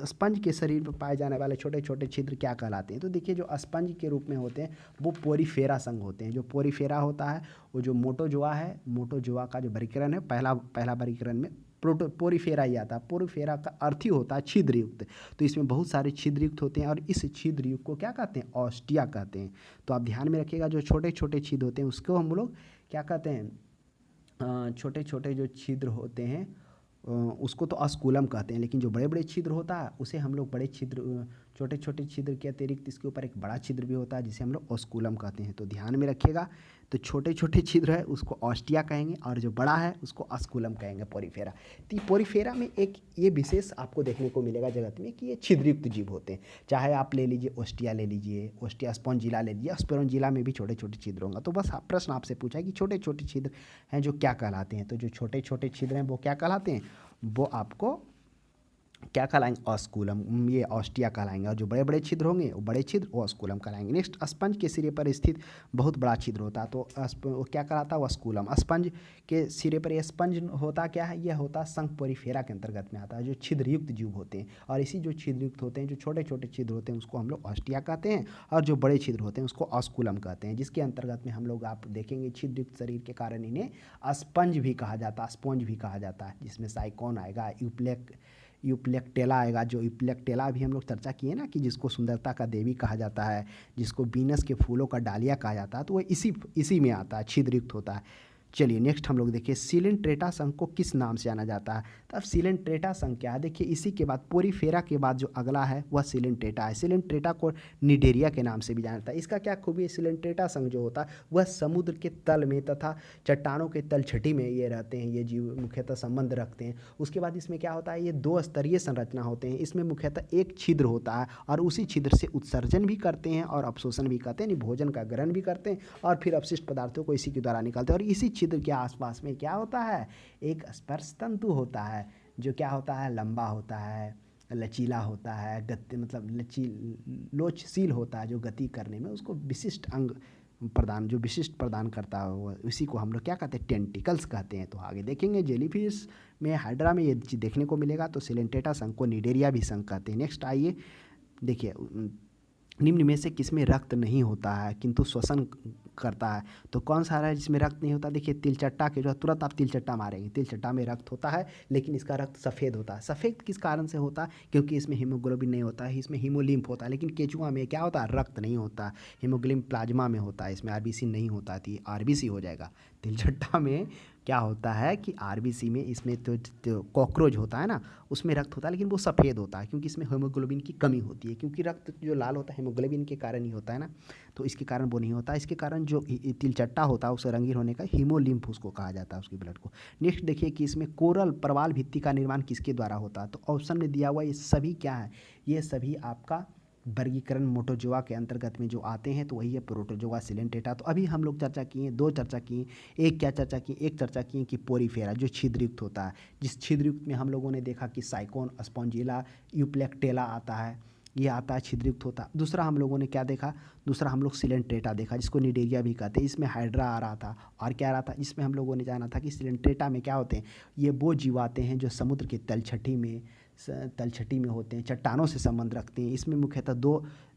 स्पंज के शरीर पर पाए जाने वाले छोटे छोटे छिद्र क्या कहलाते हैं। तो देखिए जो स्पंज के रूप में होते हैं वो पोरीफेरा संघ होते हैं। जो पोरीफेरा होता है वो जो मोटोजोआ है, मोटोजोआ का जो वर्गीकरण है, पहला वर्गीकरण में पोरीफेरा ही आता है। पोरीफेरा का अर्थ ही होता है छिद्रयुक्त। तो इसमें बहुत सारे छिद्रयुक्त होते हैं, और इस छिद्रयुक्त को क्या कहते हैं, ऑस्टिया कहते हैं। तो आप ध्यान में रखिएगा, जो छोटे छोटे छिद्र होते हैं उसको हम लोग क्या कहते हैं, छोटे छोटे जो छिद्र होते हैं उसको तो अस्कुलम कहते हैं। लेकिन जो बड़े बड़े छिद्र होता है उसे हम लोग बड़े छिद्र, छोटे छोटे छिद्र के अतिरिक्त इसके ऊपर एक बड़ा छिद्र भी होता है जिसे हम लोग ऑस्कुलम कहते हैं। तो ध्यान में रखिएगा, तो छोटे छोटे छिद्र है उसको ऑस्टिया कहेंगे, और जो बड़ा है उसको अस्कुलम कहेंगे, पोरीफेरा। तो पोरीफेरा में एक ये विशेष आपको देखने को मिलेगा जगत में कि ये छिद्रयुक्त जीव होते हैं। चाहे आप ले लीजिए ओस्टिया, ले लीजिए ओस्टिया, स्पॉन्जिला ले लीजिए, स्पोरंजिला में भी छोटे छोटे छिद्र होंगे। तो बस प्रश्न आपसे पूछा है कि छोटे छोटे छिद्र हैं जो क्या कहलाते हैं। तो जो छोटे छोटे छिद्र हैं वो क्या कहलाते हैं, वो आपको क्या कहलाएंगे, ऑस्कुलम, ये ऑस्टिया कहलाएंगे। और जो बड़े बड़े छिद्र होंगे वो बड़े छिद्र वो ऑस्कुलम कहलाएंगे। नेक्स्ट, स्पंज के सिरे पर स्थित बहुत बड़ा छिद्र होता है, तो वो क्या कहलाता है, ऑस्कुलम। स्पंज के सिरे पर ये स्पंज होता क्या है, यह होता संघ पोरीफेरा के अंतर्गत में आता है, जो छिद्रयुक्त जीव होते हैं। और इसी जो छिद्रयुक्त होते हैं, जो छोटे छोटे छिद्र होते हैं उसको हम लोग ऑस्टिया कहते हैं, और जो बड़े छिद्र होते हैं उसको ऑस्कुलम कहते हैं। जिसके अंतर्गत में हम लोग आप देखेंगे छिद्रयुक्त शरीर के कारण इन्हें स्पंज भी कहा जाता है, स्पॉन्ज भी कहा जाता है, जिसमें साइकोन आएगा, यूप्लेक्टेला आएगा, जो यूप्लेक्टेला भी हम लोग चर्चा किए ना कि जिसको सुंदरता का देवी कहा जाता है, जिसको वीनस के फूलों का डालिया कहा जाता है, तो वो इसी में आता है, छिद्रयुक्त होता है। चलिए नेक्स्ट हम लोग देखिए सिलेंट्रेटा संघ को किस नाम से जाना जाता है। तो अब सिलेंट्रेटा संघ क्या है, देखिए इसी के बाद पोरीफेरा के बाद जो अगला है वह सिलेंट्रेटा है। सिलेंट्रेटा को निडेरिया के नाम से भी जाना जाता है। इसका क्या खूबी है, सिलेंट्रेटा संघ जो होता है वह समुद्र के तल में तथा चट्टानों के तलछटी में ये रहते हैं, ये जीव मुख्यतः संबंध रखते हैं। उसके बाद इसमें क्या होता है, ये दो स्तरीय संरचना होते हैं। इसमें मुख्यतः एक छिद्र होता है और उसी छिद्र से उत्सर्जन भी करते हैं और अपशोषण भी करते हैं, यानी भोजन का ग्रहण भी करते हैं और फिर अपशिष्ट पदार्थों को इसी के द्वारा निकालते हैं। और इसी छिद्र के आसपास में क्या होता है, एक स्पर्श तंतु होता है, जो क्या होता है, लंबा होता है, लचीला होता है, गति मतलब लोचशील होता है, जो गति करने में उसको विशिष्ट अंग प्रदान, जो विशिष्ट प्रदान करता है वो उसी को हम लोग क्या कहते हैं, टेंटिकल्स कहते हैं। तो आगे देखेंगे जेलीफिश में, हाइड्रा में ये चीज़ देखने को मिलेगा। तो सिलेंटेटा संघ को निडेरिया भी संघ कहते हैं। नेक्स्ट आइए देखिए, निम्न में से किसमें रक्त नहीं होता है किंतु श्वसन करता है। तो कौन सा है जिसमें रक्त नहीं होता, देखिए तिलचट्टा के, जो तुरंत आप तिलचट्टा मारेंगे, तिलचट्टा में रक्त होता है लेकिन इसका रक्त सफ़ेद होता है। सफ़ेद किस कारण से होता है, क्योंकि इसमें हीमोग्लोबिन नहीं होता है, इसमें हीमोलिम्फ होता है। लेकिन केचुआ में क्या होता है, रक्त नहीं होता, हीमोग्लोबिन प्लाज्मा में होता है, इसमें आरबीसी नहीं होता थी, आरबीसी हो जाएगा। तिलचट्टा में क्या होता है कि आरबीसी में इसमें तो कॉकरोच होता है ना, उसमें रक्त होता है लेकिन वो सफ़ेद होता है, क्योंकि इसमें हीमोग्लोबिन की कमी होती है, क्योंकि रक्त जो लाल होता है हीमोग्लोबिन के कारण ही होता है ना, तो इसके कारण वो नहीं होता। इसके कारण जो तिलचट्टा होता है उसे रंगीन होने का हीमोलिम्फ उसको कहा जाता है, उसकी ब्लड को। नेक्स्ट देखिए कि इसमें कोरल प्रवाल भित्ति का निर्माण किसके द्वारा होता है। तो ऑप्शन में दिया हुआ ये सभी क्या है, ये सभी आपका वर्गीकरण मोटोजोआ के अंतर्गत में जो आते हैं, तो वही है प्रोटोजोआ, सिलेंटेटा। तो अभी हम लोग चर्चा किए, दो चर्चा किए, एक क्या चर्चा की, एक चर्चा की कि पोरीफेरा जो छिद्रयुक्त होता है, जिस छिद्रयुक्त में हम लोगों ने देखा कि साइकोन, स्पॉन्जिला, यूप्लेक्टेला आता है, ये आता है छिद्रयुक्त होता है। दूसरा हम लोगों ने क्या देखा, दूसरा हम लोग सिलेंट्रेटा देखा, जिसको निडेरिया भी कहते हैं। इसमें हाइड्रा आ रहा था और क्या आ रहा था, इसमें हम लोगों ने जाना था कि सिलेंट्रेटा में क्या होते हैं, ये वो जीव आते हैं जो समुद्र के तलछटी में होते हैं, चट्टानों से संबंध रखते हैं। इसमें मुख्यतः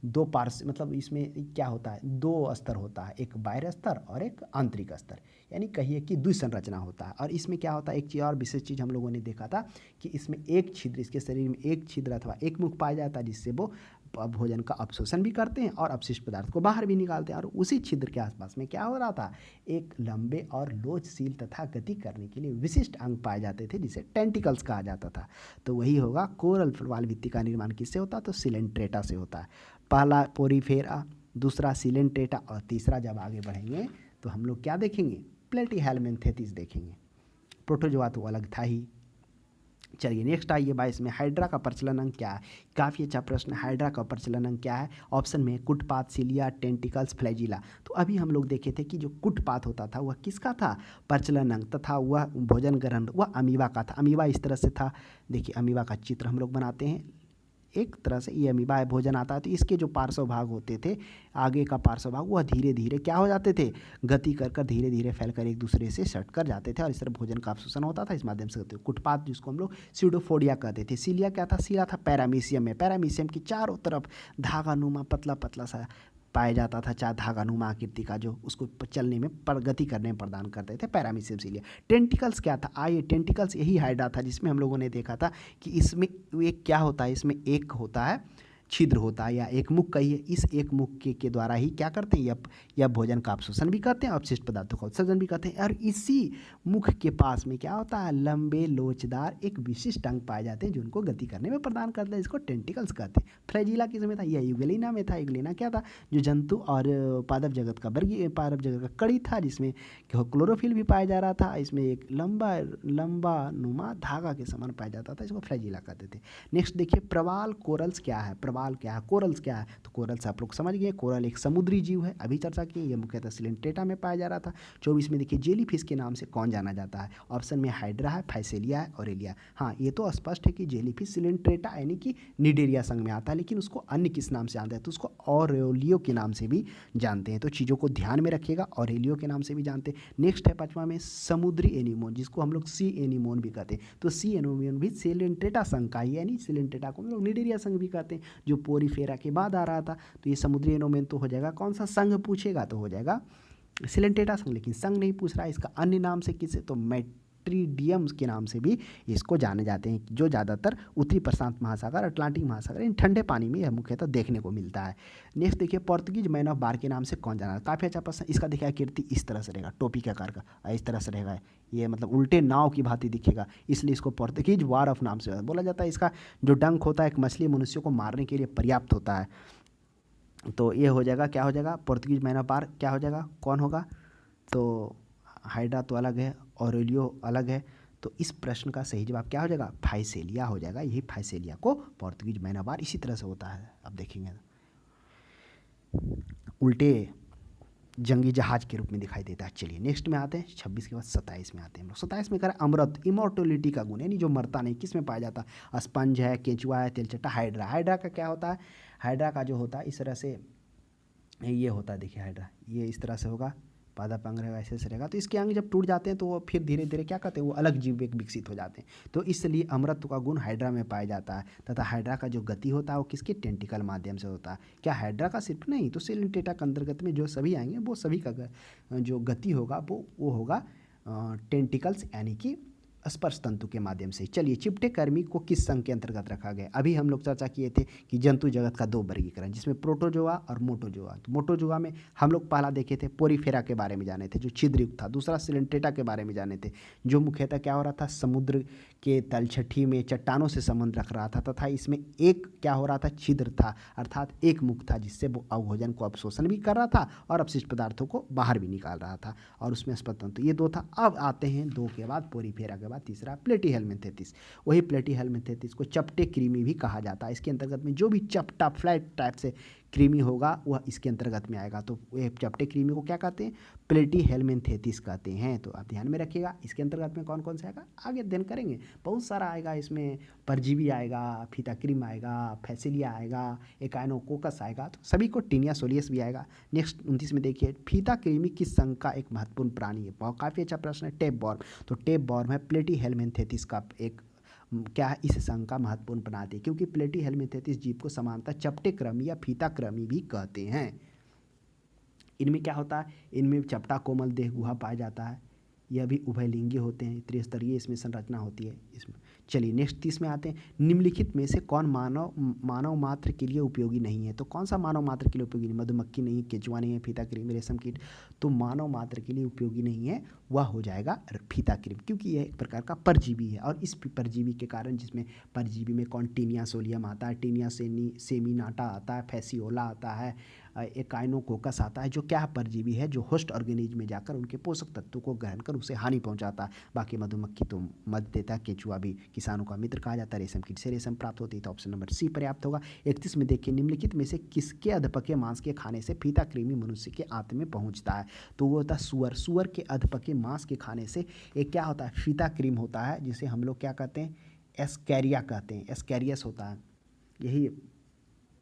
दो पार्श्व मतलब इसमें क्या होता है, दो स्तर होता है, एक बाह्य स्तर और एक आंतरिक स्तर, यानी कहिए कि द्विसंरचना होता है। और इसमें क्या होता है, एक चीज़ और विशेष चीज़ हम लोगों ने देखा था कि इसमें एक छिद्र, इसके शरीर में एक छिद्र अथवा एक मुख पाया जाता है, जिससे वो भोजन का अपशोषण भी करते हैं और अपशिष्ट पदार्थ को बाहर भी निकालते हैं। और उसी छिद्र के आसपास में क्या हो रहा था, एक लंबे और लोचशील तथा गति करने के लिए विशिष्ट अंग पाए जाते थे, जिसे टेंटिकल्स कहा जाता था। तो वही होगा, कोरल प्रवाल भित्ति का निर्माण किससे होता है, तो सिलेंट्रेटा से होता है। पहला पोरीफेरा, दूसरा सिलेंट्रेटा और तीसरा जब आगे बढ़ेंगे तो हम लोग क्या देखेंगे, प्लेटीहेल्मिन्थेसिस देखेंगे। प्रोटोजोआ तो अलग था ही। चलिए नेक्स्ट आइए 22 में, हाइड्रा का प्रचलन अंग क्या है। काफ़ी अच्छा प्रश्न, हाइड्रा का प्रचलन अंग क्या है। ऑप्शन में कुटपात, सिलिया, टेंटिकल्स, फ्लैजिला। तो अभी हम लोग देखे थे कि जो कुटपात होता था वह किसका था, प्रचलन अंग, तथा वह भोजन ग्रहण वह अमीबा का था। अमीबा इस तरह से था, देखिए अमीबा का चित्र हम लोग बनाते हैं, एक तरह से ये अमीबा है, भोजन आता है तो इसके जो पार्श्व भाग होते थे, आगे का पार्श्व भाग, वह धीरे धीरे क्या हो जाते थे, गति कर कर धीरे धीरे फैलकर एक दूसरे से सट कर जाते थे और इस तरह भोजन का अपशोषण होता था। इस माध्यम से होते कुटपात, जिसको हम लोग सीडोफोडिया कहते थे। सीलिया क्या था, सीला था पैरामीशियम में, पैरामीशियम की चारों तरफ धागा नुमा पतला पतला सा पाया जाता था, चार धागा नुमा आकृति का, जो उसको चलने में गति करने में प्रदान करते थे, पैरामीशियम सीलिया। टेंटिकल्स क्या था, आइए टेंटिकल्स यही हाइड्रा था, जिसमें हम लोगों ने देखा था कि इसमें एक क्या होता है, इसमें एक होता है छिद्र होता है या एक मुख कहिए, इस एक मुख के द्वारा ही क्या करते हैं, या भोजन का अपशोषण भी करते हैं, अपशिष्ट पदार्थों का उत्सर्जन भी करते हैं। और इसी मुख के पास में क्या होता है, लंबे लोचदार एक विशिष्ट अंग पाए जाते हैं, जो उनको गति करने में प्रदान करते हैं, इसको टेंटिकल्स कहते हैं। फ्लैजिला किसमें था, यह यूग्लिना में था। यूग्लिना क्या था, जो जंतु और पादप जगत का पादप जगत का कड़ी था, जिसमें क्लोरोफिल भी पाया जा रहा था। इसमें एक लंबा नुमा धागा के समान पाया जाता था, इसको फ्लैजिला कहते थे। नेक्स्ट देखिए, प्रवाल कोरल्स क्या है, प्रवाल क्या है, कोरल्स क्या है। तो कोरल्स आप लोग समझ गए, कोरल एक समुद्री जीव है, अभी चर्चा की, ये मुख्यतः सिलेंट्रेटा में पाया जा रहा था। 24 में देखिए, जेलीफिश के नाम से कौन जाना जाता है। ऑप्शन में हाइड्रा है, फाइसेलिया है, ऑरेलिया। हाँ, ये तो स्पष्ट है कि जेलीफिश सिलेंट्रेटा यानी कि निडेरिया संघ में आता है, लेकिन उसको अन्य किस नाम से जानते हैं, तो उसको ऑरेलियो के नाम से भी जानते हैं। तो चीज़ों को ध्यान में रखिएगा, ऑरेलियो के नाम से भी जानते हैं। नेक्स्ट है 5वां में, समुद्री एनीमोन, जिसको हम लोग सी एनीमोन भी कहते हैं। तो सी एनीमोन भी सिलेंट्रेटा संघ का ही, यानी सिलेंट्रेटा को हम लोग निडेरिया संघ भी कहते हैं, जो पोरीफेरा के बाद आ रहा था। तो ये समुद्री एनीमोन तो हो जाएगा, कौन सा संघ पूछेगा तो हो जाएगा सिलेंट्रेटा संघ, लेकिन संघ नहीं पूछ रहा है, इसका अन्य नाम से किसे, तो क्लॉस्ट्रीडियम के नाम से भी इसको जाने जाते हैं, जो ज़्यादातर उत्तरी प्रशांत महासागर, अटलांटिक महासागर, इन ठंडे पानी में यह मुख्यतः देखने को मिलता है। नेक्स्ट देखिए, पोर्तुगीज मैन ऑफ बार के नाम से कौन जाना है? काफ़ी अच्छा प्रश्न। इसका देखिए आकृति इस तरह से रहेगा, टोपी के आकार का, इस तरह से रहेगा, ये मतलब उल्टे नाव की भांति दिखेगा, इसलिए इसको पोर्तुगीज वार ऑफ नाम से बोला जाता है। इसका जो डंक होता है एक मछली मनुष्यों को मारने के लिए पर्याप्त होता है। तो ये हो जाएगा, क्या हो जाएगा, पोर्तुगीज मैन ऑफ बार क्या हो जाएगा, कौन होगा? तो हाइड्रा तो अलग है, ऑरेलियो अलग है, तो इस प्रश्न का सही जवाब क्या हो जाएगा? फाइसेलिया हो जाएगा। यही फाइसेलिया को पोर्तुगीज मैन ऑफ बार इसी तरह से होता है, अब देखेंगे उल्टे जंगी जहाज के रूप में दिखाई देता है। चलिए नेक्स्ट में आते हैं, 26 के बाद 27 में आते हैं हम लोग। 27 में कह रहा है अमृत, इमोर्टलिटी का गुण, यानी जो मरता नहीं, किस में पाया जाता है? स्पंज है, केंचुआ है, तेलचट्टा, हाइड्रा। हाइड्रा का क्या होता है? हाइड्रा का जो होता है इस तरह से ये होता है, देखिए हाइड्रा ये इस तरह से होगा, पादप अंग रहेगा, ऐसे रहेगा। तो इसके अंग जब टूट जाते हैं तो वो फिर धीरे धीरे क्या करते हैं, वो अलग जीव एक विकसित हो जाते हैं। तो इसलिए अमृत का गुण हाइड्रा में पाया जाता है, तथा हाइड्रा का जो गति होता है वो किसके? टेंटिकल माध्यम से होता है। क्या हाइड्रा का सिर्फ नहीं, तो सिलेंटेटा के अंतर्गत में जो सभी आएंगे वो सभी का जो गति होगा वो होगा टेंटिकल्स, यानी कि स्पर्श तंतु के माध्यम से। चलिए, चिपटे कर्मी को किस संघ के अंतर्गत रखा गया? अभी हम लोग चर्चा किए थे कि जंतु जगत का दो वर्गीकरण, जिसमें प्रोटोजोआ और मोटोजोआ। तो मोटोजोआ में हम लोग पहला देखे थे पोरीफेरा के बारे में जाने थे, जो छिद्रयुक्त था। दूसरा सिलेंटेटा के बारे में जाने थे, जो मुख्यतः क्या हो रहा था, समुद्र के तलछटी में चट्टानों से संबंध रख रहा था, तथा इसमें एक क्या हो रहा था, छिद्र था, अर्थात एक मुख था, जिससे वो अवभोजन को अवशोषण भी कर रहा था और अपशिष्ट पदार्थों को बाहर भी निकाल रहा था, और उसमें स्पर्श तंतु, ये दो था। अब आते हैं दो के बाद, पोरीफेरा के बाद तीसरा प्लेटीहेल्मिन्थेसिस। वही प्लेटीहेल्मिन्थेसिस को चपटे कृमि भी कहा जाता है। इसके अंतर्गत में जो भी चपटा फ्लैट टाइप से कृमि होगा वह इसके अंतर्गत में आएगा। तो ये चपटे कृमि को क्या कहते हैं? प्लेटीहेल्मिन्थेसिस कहते हैं। तो आप ध्यान में रखिएगा, इसके अंतर्गत में कौन कौन से आएगा, आगे अध्ययन करेंगे, बहुत सारा आएगा। इसमें परजीवी आएगा, फीताक्रिम आएगा, फैसिलिया आएगा, एकाइनोकोकस आएगा, तो सभी को टीनिया सोलियस भी आएगा। नेक्स्ट 29 में देखिए, फीताक्रिमी किस संघ का एक महत्वपूर्ण प्राणी है? बहुत काफ़ी अच्छा प्रश्न है, टेप बॉर्म। तो टेप बॉर्म है प्लेटीहेल्मिन्थेसिस का एक क्या है, इस संघ का महत्वपूर्ण बनाते हैं, क्योंकि प्लेटीहेल्मिन्थेसिस जीव को समानतः चपटे क्रमी या फीताक्रमी भी कहते हैं। इनमें क्या होता है, इनमें चपटा कोमल देह गुहा पाया जाता है, यह भी उभयलिंगी होते हैं, त्रिस्तरीय इसमें संरचना होती है इसमें। चलिए नेक्स्ट 30 में आते हैं, निम्नलिखित में से कौन मानव मात्र के लिए उपयोगी नहीं है? तो कौन सा मानव मात्र के लिए उपयोगी नहीं? मधुमक्खी नहीं, केंचुआ नहीं है, फीताक्रिमी, रेशम कीट। तो मानव मात्र के लिए उपयोगी नहीं है, वह हो जाएगा फीताक्रिमी, क्योंकि यह एक प्रकार का परजीवी है, और इस परजीवी के कारण, जिसमें परजीवी में कौन, टीनिया सोलियम आता है, टीनिया सेमिनाटा आता है, फैसियोला आता है, एकाइनोकोकस आता है, जो क्या परजीवी है, जो होस्ट ऑर्गेनिज्म में जाकर उनके पोषक तत्वों को ग्रहण कर उसे हानि पहुंचाता है। बाकी मधुमक्खी तो मध देता है, केंचुआ भी किसानों का मित्र कहा जाता है, रेशम कीट से रेशम प्राप्त होती है, तो ऑप्शन नंबर सी पर्याप्त होगा। 31 में देखिए, निम्नलिखित में से किसके अधपके मांस के खाने से फीताक्रिमी मनुष्य के आंत में पहुंचता है? तो वो होता है सुअर। सुअर के अधपके मांस के खाने से एक क्या होता है, फीताक्रिम होता है, जिसे हम लोग क्या कहते हैं, एस्कैरिया कहते हैं, एस्कैरियस होता है। यही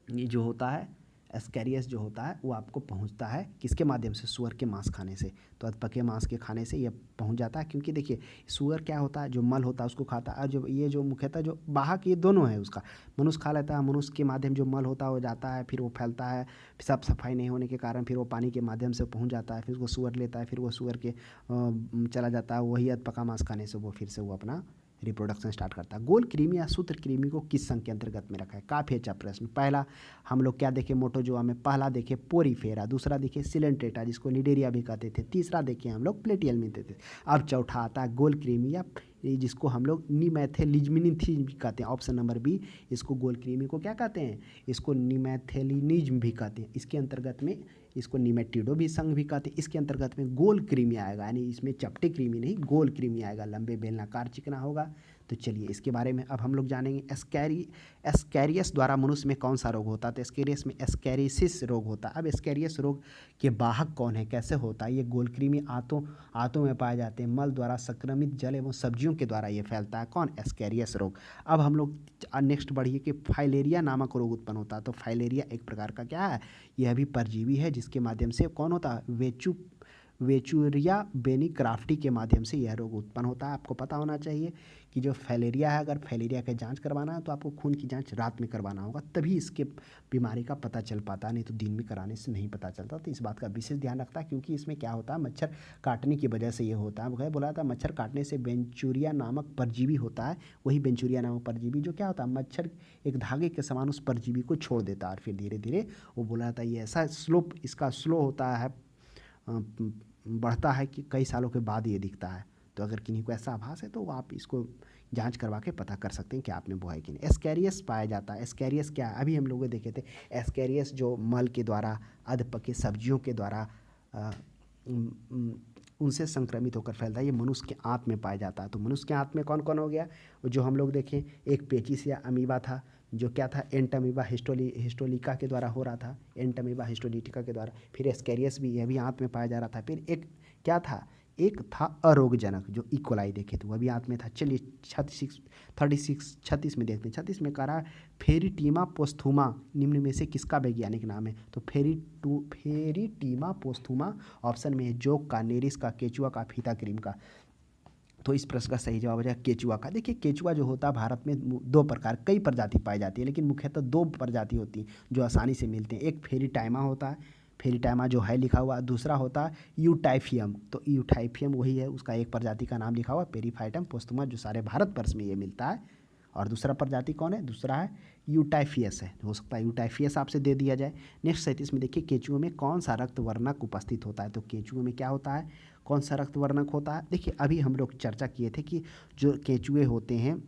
ये जो होता है एस्कैरियस जो होता है वो आपको पहुंचता है किसके माध्यम से? सुअर के मांस खाने से। तो अधपके मांस के खाने से ये पहुंच जाता है, क्योंकि देखिए सुअर क्या होता है, जो मल होता है उसको खाता है, और जो ये जो मुख्यतः जो वाहक ये दोनों है उसका, मनुष्य खा लेता है, मनुष्य के माध्यम जो मल होता है वो जाता है, फिर वो फैलता है, साफ सफाई नहीं होने के कारण फिर वो पानी के माध्यम से पहुँच जाता है, फिर उसको सुअर लेता है, फिर वो सुअर के चला जाता है, वही अधपका मांस खाने से वो फिर से वो अपना रिप्रोडक्शन स्टार्ट करता है। गोल कृमि या सूत्र कृमि को किस संघ के अंतर्गत में रखा है? काफ़ी अच्छा प्रश्न। पहला हम लोग क्या देखें, मोटोजोआ में, पहला देखे पोरीफेरा, दूसरा देखे सिलेंटेटा जिसको निडेरिया भी कहते थे, तीसरा देखे हम लोग प्लेटिहेल्मिन्थेसिस। अब चौथा आता है गोल कृमि या जिसको हम लोग निमैथेलिज्मिनिथ्स भी कहते हैं, ऑप्शन नंबर बी। इसको गोल कृमि को क्या कहते हैं? इसको निमैथेलिनिज्म भी कहते हैं। इसके अंतर्गत में इसको निमेटिडो भी संघ भी कहते हैं। इसके अंतर्गत में गोल कृमि आएगा, यानी इसमें चपटे कृमि नहीं, गोल कृमि आएगा, लंबे बेलनाकार चिकना होगा। तो चलिए इसके बारे में अब हम लोग जानेंगे। एस्कैरियस द्वारा मनुष्य में कौन सा रोग होता है? तो एस्कैरियस में एस्कैरिसिस रोग होता है। अब एस्कैरियस रोग के वाहक कौन है, कैसे होता है? ये गोल कृमि आंतों में पाए जाते हैं, मल द्वारा संक्रमित जल एवं सब्जियों के द्वारा ये फैलता है। कौन? एस्कैरियस रोग। अब हम लोग नेक्स्ट बढ़िए कि फाइलेरिया नामक रोग उत्पन्न होता है। तो फाइलेरिया एक प्रकार का क्या है, यह भी परजीवी है, जिसके माध्यम से कौन होता है, वेचूरिया बेनीक्राफ्टी के माध्यम से यह रोग उत्पन्न होता है। आपको पता होना चाहिए कि जो फैलेरिया है, अगर फैलेरिया का जांच करवाना है तो आपको खून की जांच रात में करवाना होगा, तभी इसके बीमारी का पता चल पाता है, नहीं तो दिन में कराने से नहीं पता चलता। तो इस बात का विशेष ध्यान रखता है, क्योंकि इसमें क्या होता है, मच्छर काटने की वजह से ये होता है। वह बोला था मच्छर काटने से बेंचुरिया नामक परजीवी होता है, वही बेंचुरिया नामक परजीवी जो क्या होता है, मच्छर एक धागे के समान उस परजीवी को छोड़ देता है और फिर धीरे धीरे वो बोला था ये ऐसा स्लोप इसका स्लो होता है, बढ़ता है कि कई सालों के बाद ये दिखता है। तो अगर किन्हीं को ऐसा आभास है तो आप इसको जांच करवा के पता कर सकते हैं कि आपने बोया है कि नहीं। एस्कैरियस पाया जाता है। एस्कैरियस क्या है, अभी हम लोग देखे थे। एस्कैरियस जो मल के द्वारा, अध पके सब्जियों के द्वारा उनसे संक्रमित होकर फैलता है। ये मनुष्य के आंत में पाया जाता है। तो मनुष्य के आंत में कौन कौन हो गया, जो हम लोग देखें, एक पेचिस या अमीबा था, जो क्या था, एंटमीबा हिस्टोलिका के द्वारा हो रहा था, एंटमीबा हिस्टोलिटिका के द्वारा। फिर एस्कैरियस भी, यह भी आंत में पाया जा रहा था। फिर एक क्या था, एक था अरोगजनक जो इकोलाई देखे थे, वह भी आंत में था। चलिए 36 में देखते हैं। 36 में कह रहा है फेरिटीमा पोस्थुमा निम्न में से किसका वैज्ञानिक नाम है। तो फेरिटीमा पोस्थुमा ऑप्शन में है, जोक का, नेरिस का, केचुआ का, फीता क्रीम का। तो इस प्रश्न का सही जवाब हो जाएगा केचुआ का। देखिए केचुआ जो होता है भारत में दो प्रकार, कई प्रजाति पाई जाती है, लेकिन मुख्यतः दो प्रजाति होती हैं जो आसानी से मिलते हैं। एक फेरिटाइमा होता है, फेरिटाइमा जो है लिखा हुआ, दूसरा होता है यूटाइफियम। तो यूटाइफियम वही है, उसका एक प्रजाति का नाम लिखा हुआ पेरीफाइटम पोस्तुमा, जो सारे भारतवर्ष में ये मिलता है। और दूसरा प्रजाति कौन है, दूसरा है यूटाइफियस है, हो सकता है यूटाइफियस आपसे दे दिया जाए। नेक्स्ट 37 में देखिए केचुओं में कौन सा रक्त वर्णक उपस्थित होता है। तो केचुओं में क्या होता है, कौन सा रक्त वर्णक होता है। देखिए अभी हम लोग चर्चा किए थे कि जो केचुए होते हैं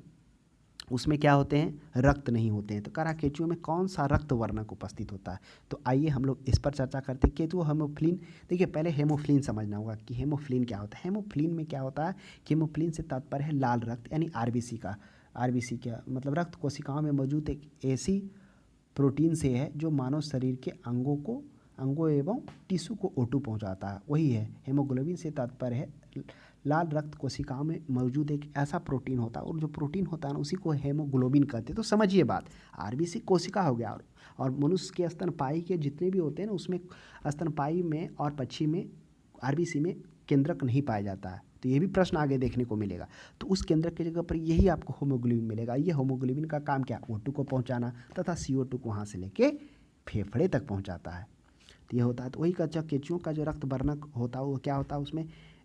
उसमें क्या होते हैं, रक्त नहीं होते हैं। तो कह रहा केचुए में कौन सा रक्त वर्णक उपस्थित होता है। तो आइए हम लोग इस पर चर्चा करते हैं। केचुआ हेमोफ्लिन, देखिए पहले हेमोफ्लिन समझना होगा कि हेमोफ्लिन क्या होता है। हेमोफ्लिन में क्या होता है कि हेमोफ्लिन से तात्पर्य है लाल रक्त, यानी आरबीसी का। आरबीसी क्या मतलब, रक्त कोशिकाओं में मौजूद एक ऐसी प्रोटीन से है जो मानव शरीर के अंगों एवं टिश्यू को O2 पहुंचाता है, वही है। हेमोग्लोबिन से तात्पर्य है लाल रक्त कोशिकाओं में मौजूद एक ऐसा प्रोटीन होता है, और जो प्रोटीन होता है ना उसी को हेमोग्लोबिन कहते हैं। तो समझिए बात, आरबीसी कोशिका हो गया, और मनुष्य के स्तनपायी के जितने भी होते हैं ना, उसमें स्तनपायी में और पक्षी में आरबीसी में केंद्रक नहीं पाया जाता है। तो ये भी प्रश्न आगे देखने को मिलेगा। तो उस केंद्रक की जगह पर यही आपको होमोग्लोबिन मिलेगा। ये होमोग्लोबिन का काम क्या, O2 को पहुंचाना तथा CO2 को वहाँ से लेके फेफड़े तक पहुंचाता है। तो ये होता है। तो वही का केचुओं का जो रक्त वर्णक होता है वो क्या होता है,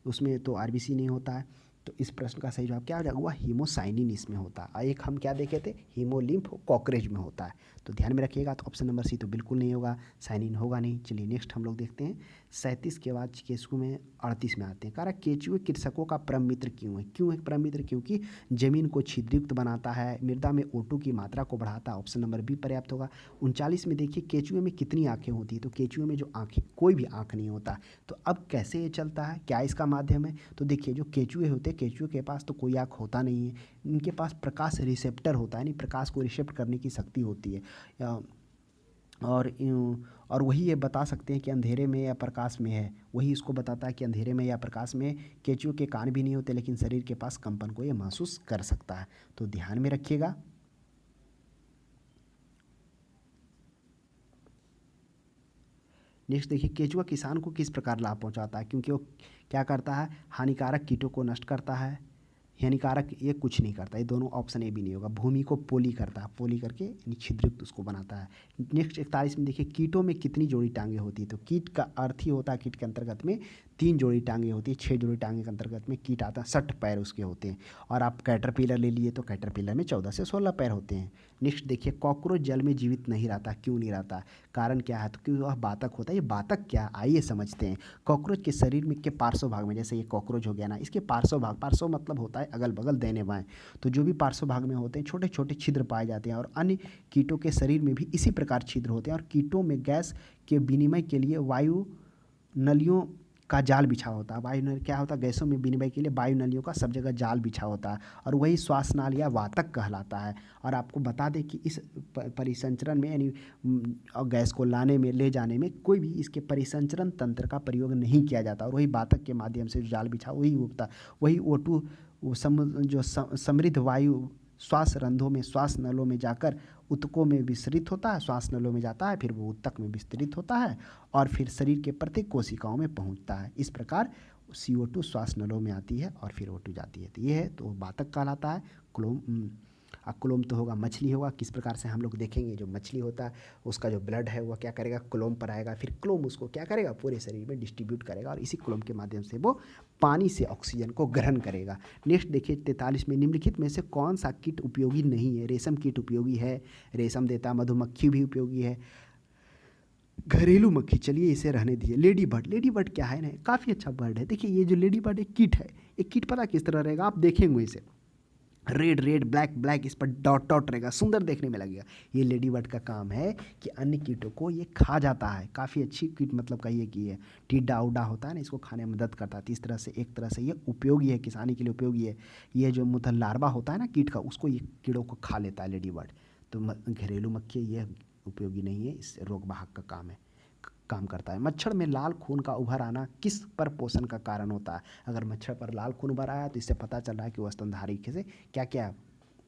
उसमें तो आरबीसी नहीं होता है। तो इस प्रश्न का सही जवाब क्या हो जाएगा, वह हीमोसाइनिन इसमें होता है। एक हम क्या देखे थे, हीमोलिम्फ कॉकरेज में होता है। तो ध्यान में रखिएगा। तो ऑप्शन नंबर सी तो बिल्कुल नहीं होगा, साइनिन होगा नहीं। चलिए नेक्स्ट हम लोग देखते हैं 37 के बाद केचुओं में 38 में आते हैं। कह रहा केचुए कृषकों का परम मित्र क्यों है। क्यों है परम मित्र, क्योंकि जमीन को छिद्रयुक्त बनाता है, मृदा में O2 की मात्रा को बढ़ाता है। ऑप्शन नंबर बी पर्याप्त होगा। 39 में देखिए केचुए में कितनी आँखें होती है। तो केचुए में जो आँखें, कोई भी आँख नहीं होता। तो अब कैसे ये चलता है, क्या इसका माध्यम है। तो देखिए जो केचुए होते हैं, केचुए के पास तो कोई आँख होता नहीं है, इनके पास प्रकाश रिसेप्टर होता है, यानी प्रकाश को रिसेप्ट करने की शक्ति होती है। और वही ये बता सकते हैं कि अंधेरे में या प्रकाश में है, वही इसको बताता है कि अंधेरे में या प्रकाश में। केचुए के कान भी नहीं होते, लेकिन शरीर के पास कंपन को ये महसूस कर सकता है। तो ध्यान में रखिएगा। नेक्स्ट देखिए केचुआ किसान को किस प्रकार लाभ पहुंचाता है, क्योंकि वो क्या करता है, हानिकारक कीटों को नष्ट करता है। हानिकारक ये कुछ नहीं करता, ये दोनों ऑप्शन ए भी नहीं होगा। भूमि को पोली करता है, पोली करके छिद्रयुक्त उसको बनाता है। नेक्स्ट 41 में देखिए कीटों में कितनी जोड़ी टांगे होती है। तो कीट का अर्थ ही होता है, कीट के अंतर्गत में 3 जोड़ी टांगे होती है। 6 जोड़ी टांगे के अंतर्गत में कीट आता है, 60 पैर उसके होते हैं। और आप कैटरपिलर ले लिए तो कैटरपिलर में 14 से 16 पैर होते हैं। नेक्स्ट देखिए कॉकरोच जल में जीवित नहीं रहता, क्यों नहीं रहता, कारण क्या है। तो क्योंकि वह बातक होता है। ये बातक क्या, आइए समझते हैं। कॉकरोच के शरीर में के पार्श्व भाग में, जैसे ये कॉकरोच हो गया ना, इसके पार्श्व भाग, पार्श्व मतलब होता है अगल बगल, दाहिने बाएं। तो जो भी पार्श्व भाग में होते हैं छोटे छोटे छिद्र पाए जाते हैं, और अन्य कीटों के शरीर में भी इसी प्रकार छिद्र होते हैं। और कीटों में गैस के विनिमय के लिए वायु नलियों का जाल बिछा होता है। वायु नल क्या होता है, गैसों में विनिमय के लिए वायु नलियों का सब जगह जाल बिछा होता है, और वही श्वासनाल या वातक कहलाता है। और आपको बता दें कि इस परिसंचरण में, यानी गैस को लाने में, ले जाने में, कोई भी इसके परिसंचरण तंत्र का प्रयोग नहीं किया जाता। और वही वातक के माध्यम से जो जाल बिछा वही उगता, वही O2 जो समृद्ध वायु श्वास रंध्रों में, श्वास नलों में जाकर ऊतकों में विस्तृत होता है, श्वास नलों में जाता है, फिर वो ऊतक में विस्तृत होता है और फिर शरीर के प्रत्येक कोशिकाओं में पहुंचता है। इस प्रकार CO2 श्वास नलों में आती है और फिर O2 जाती है। तो ये है, तो वातक कहलाता है। क्लोम तो होगा, मछली होगा। किस प्रकार से हम लोग देखेंगे, जो मछली होता है उसका जो ब्लड है वह क्या करेगा, क्लोम पर आएगा, फिर क्लोम उसको क्या करेगा, पूरे शरीर में डिस्ट्रीब्यूट करेगा और इसी क्लोम के माध्यम से वो पानी से ऑक्सीजन को ग्रहण करेगा। नेक्स्ट देखिए 43 में, निम्नलिखित में से कौन सा कीट उपयोगी नहीं है। रेशम कीट उपयोगी है, रेशम देता है। मधुमक्खी भी उपयोगी है। घरेलू मक्खी, चलिए इसे रहने दीजिए। लेडी बर्ड, लेडी बर्ड क्या है ना, काफ़ी अच्छा बर्ड है। देखिए ये जो लेडी बर्ड एक कीट है, एक कीट पता किस तरह रहेगा, आप देखेंगे इसे रेड रेड ब्लैक ब्लैक, इस पर डॉट डॉट रहेगा, सुंदर देखने में लगेगा। ये लेडी बर्ड का काम है कि अन्य कीटों को ये खा जाता है। काफ़ी अच्छी कीट मतलब कहिए कि ये टिड्डा उड्डा होता है ना, इसको खाने में मदद करता है। तो इस तरह से एक तरह से ये उपयोगी है, किसानी के लिए उपयोगी है। ये जो मतलब लार्वा होता है ना कीट का, उसको ये कीड़ों को खा लेता है लेडी बर्ड। तो घरेलू मक्खी ये उपयोगी नहीं है, इस रोगवाहक का काम करता है। मच्छर में लाल खून का उभर आना किस पर पोषण का कारण होता है। अगर मच्छर पर लाल खून उभर आया तो इससे पता चल रहा है कि वो स्तनधारी से क्या क्या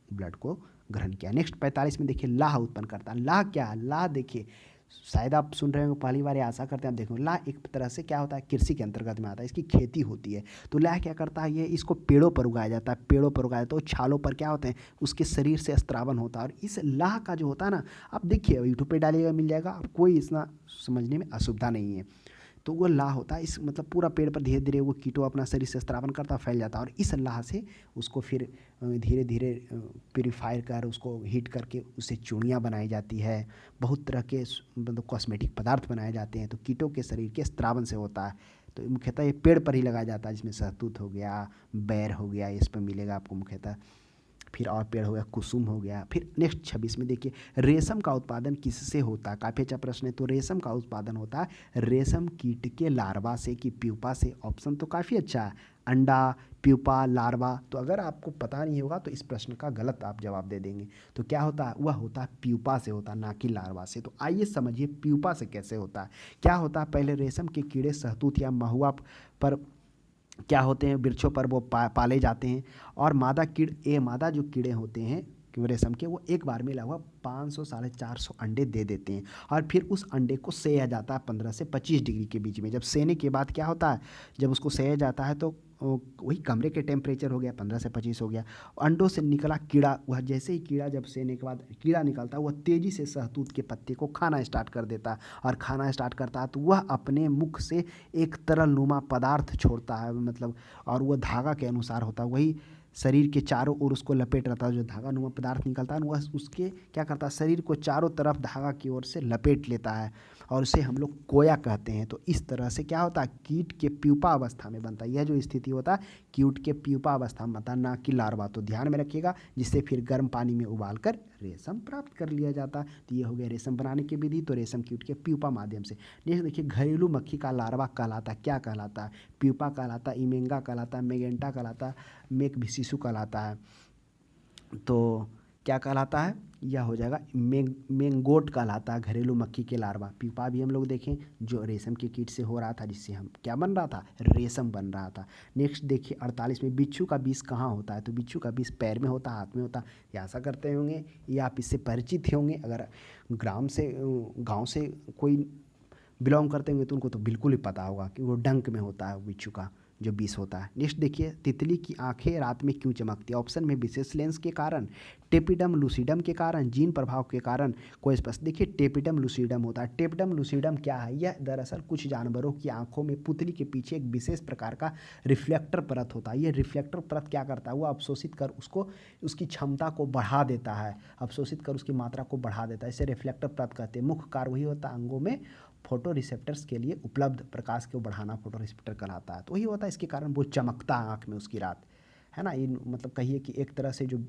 ब्लड को ग्रहण किया। नेक्स्ट 45 में देखिए, लाह उत्पन्न करता है। लाह क्या है, लाह देखिए शायद आप सुन रहे हो पहली बार, आशा करते हैं आप देखो। लाह एक तरह से क्या होता है, कृषि के अंतर्गत में आता है, इसकी खेती होती है। तो लाह क्या करता है, ये इसको पेड़ों पर उगाया जाता है। पेड़ों पर उगाया तो छालों पर क्या होते हैं, उसके शरीर से स्त्रावन होता है। और इस लाह का जो होता है ना, आप देखिए यूट्यूब पे डालिएगा मिल जाएगा, आप कोई इतना समझने में असुविधा नहीं है। तो वो लाह होता है, इस मतलब पूरा पेड़ पर धीरे धीरे वो कीटो अपना शरीर से स्त्रावन करता फैल जाता है और इस लाह से उसको फिर धीरे धीरे प्योरीफायर कर उसको हीट करके उससे चूड़ियाँ बनाई जाती है। बहुत तरह के मतलब कॉस्मेटिक पदार्थ बनाए जाते हैं। तो कीटों के शरीर के स्त्रावन से होता है। तो मुख्यतः ये पेड़ पर ही लगाया जाता है, जिसमें शहतूत हो गया, बैर हो गया, इस पर मिलेगा आपको मुख्यतः। फिर और पेड़ हो गया, कुसुम हो गया। फिर नेक्स्ट 26 में देखिए, रेशम का उत्पादन किससे होता है। काफ़ी अच्छा प्रश्न है। तो रेशम का उत्पादन होता है रेशम कीट के लार्वा से कि प्यूपा से। ऑप्शन तो काफ़ी अच्छा है, अंडा, प्यूपा, लार्वा। तो अगर आपको पता नहीं होगा तो इस प्रश्न का गलत आप जवाब दे देंगे। तो क्या होता है, वह होता है प्यूपा से होता है, ना कि लार्वा से। तो आइए समझिए प्यूपा से कैसे होता है। क्या होता है, पहले रेशम के कीड़े शहतूत या महुआ पर क्या होते हैं, वृक्षों पर वो पाले जाते हैं। और मादा जो कीड़े होते हैं रेशम के, वो एक बार में लगभग 500 450 अंडे दे देते हैं। और फिर उस अंडे को सेया जाता है 15 से 25 डिग्री के बीच में। जब सेने के बाद क्या होता है, जब उसको सेया जाता है तो वही कमरे के टेम्परेचर हो गया, 15 से 25 हो गया। अंडों से निकला कीड़ा, वह जैसे ही कीड़ा जब सेने के बाद कीड़ा निकलता है, वह तेज़ी से शहतूत के पत्ते को खाना स्टार्ट कर देता है। और खाना स्टार्ट करता है तो वह अपने मुख से एक तरल नुमा पदार्थ छोड़ता है, मतलब, और वह धागा के अनुसार होता है। वही शरीर के चारों ओर उसको लपेट रहता है। जो धागा नुमा पदार्थ निकलता है वह उसके क्या करता है, शरीर को चारों तरफ धागा की ओर से लपेट लेता है और उसे हम लोग कोया कहते हैं। तो इस तरह से क्या होता है, कीट के प्यूपा अवस्था में बनता है। यह जो स्थिति होता है कीट के प्यूपा अवस्था में बनता है, ना कि लार्वा। तो ध्यान में रखिएगा, जिससे फिर गर्म पानी में उबाल कर रेशम प्राप्त कर लिया जाता है। तो ये हो गया रेशम बनाने की विधि। तो रेशम कीट के प्यूपा माध्यम से। नेक्स्ट देखिए, घरेलू मक्खी का लार्वा कहलाता है, क्या कहलाता है, प्यूपा कहलाता है, इमेंगा कहलाता है, मेगेंटा कहलाता है, मेक विशिशु कहलाता है। तो क्या कहलाता है, यह हो जाएगा मेंगोट कहलाता है घरेलू मक्खी के लार्वा। प्यूपा भी हम लोग देखें जो रेशम के कीट से हो रहा था, जिससे हम क्या बन रहा था, रेशम बन रहा था। नेक्स्ट देखिए 48 में, बिच्छू का विष कहाँ होता है। तो बिच्छू का विष पैर में होता है, हाथ में होता है। ये आशा करते होंगे या आप इससे परिचित होंगे। अगर गाँव से कोई बिलोंग करते होंगे तो उनको तो बिल्कुल ही पता होगा कि वो डंक में होता है बिच्छू का जो विष होता है। नेक्स्ट देखिए, तितली की आंखें रात में क्यों चमकती है। ऑप्शन में विशेष लेंस के कारण, टेपिडम लूसिडम के कारण, जीन प्रभाव के कारण, कोई स्पष्ट। देखिए टेपिडम लूसिडम होता है। टेपिडम लूसिडम क्या है, यह दरअसल कुछ जानवरों की आंखों में पुतली के पीछे एक विशेष प्रकार का रिफ्लेक्टर परत होता है। यह रिफ्लेक्टर परत क्या करता है, वो अवशोषित कर उसको उसकी क्षमता को बढ़ा देता है, अवशोषित कर उसकी मात्रा को बढ़ा देता है। इसे रिफ्लेक्टर परत कहते हैं। मुख्य कार्य वही होता है अंगों में फोटो रिसेप्टर्स के लिए उपलब्ध प्रकाश को बढ़ाना, फोटो रिसेप्टर कहलाता है। तो वही होता है, इसके कारण वो चमकता है आँख में उसकी रात, है ना। इन मतलब कहिए कि एक तरह से जो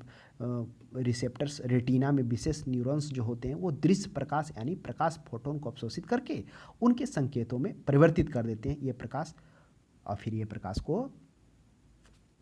रिसेप्टर्स रेटिना में विशेष न्यूरॉन्स जो होते हैं, वो दृश्य प्रकाश यानी प्रकाश फोटोन को अवशोषित करके उनके संकेतों में परिवर्तित कर देते हैं ये प्रकाश, और फिर ये प्रकाश को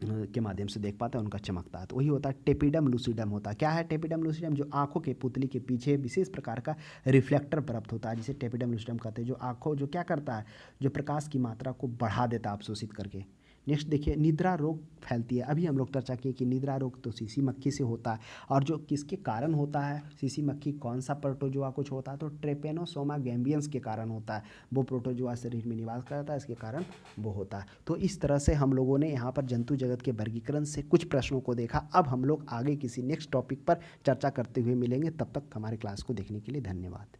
के माध्यम से देख पाता है, उनका चमकता है। तो वही होता है टेपिडम लूसिडम होता है। क्या है टेपिडम लूसिडम, जो आंखों के पुतली के पीछे विशेष प्रकार का रिफ्लेक्टर प्राप्त होता है, जिसे टेपिडम लूसिडम कहते हैं। जो आंखों जो क्या करता है, जो प्रकाश की मात्रा को बढ़ा देता है अवशोषित करके। नेक्स्ट देखिए, निद्रा रोग फैलती है। अभी हम लोग चर्चा किए कि निद्रा रोग तो सीसी मक्खी से होता है, और जो किसके कारण होता है, सीसी मक्खी कौन सा प्रोटोजोआ कुछ होता है, तो ट्रेपेनोसोमा गैम्बियंस के कारण होता है। वो प्रोटोजोआ शरीर में निवास करता है, इसके कारण वो होता है। तो इस तरह से हम लोगों ने यहाँ पर जंतु जगत के वर्गीकरण से कुछ प्रश्नों को देखा। अब हम लोग आगे किसी नेक्स्ट टॉपिक पर चर्चा करते हुए मिलेंगे। तब तक हमारे क्लास को देखने के लिए धन्यवाद।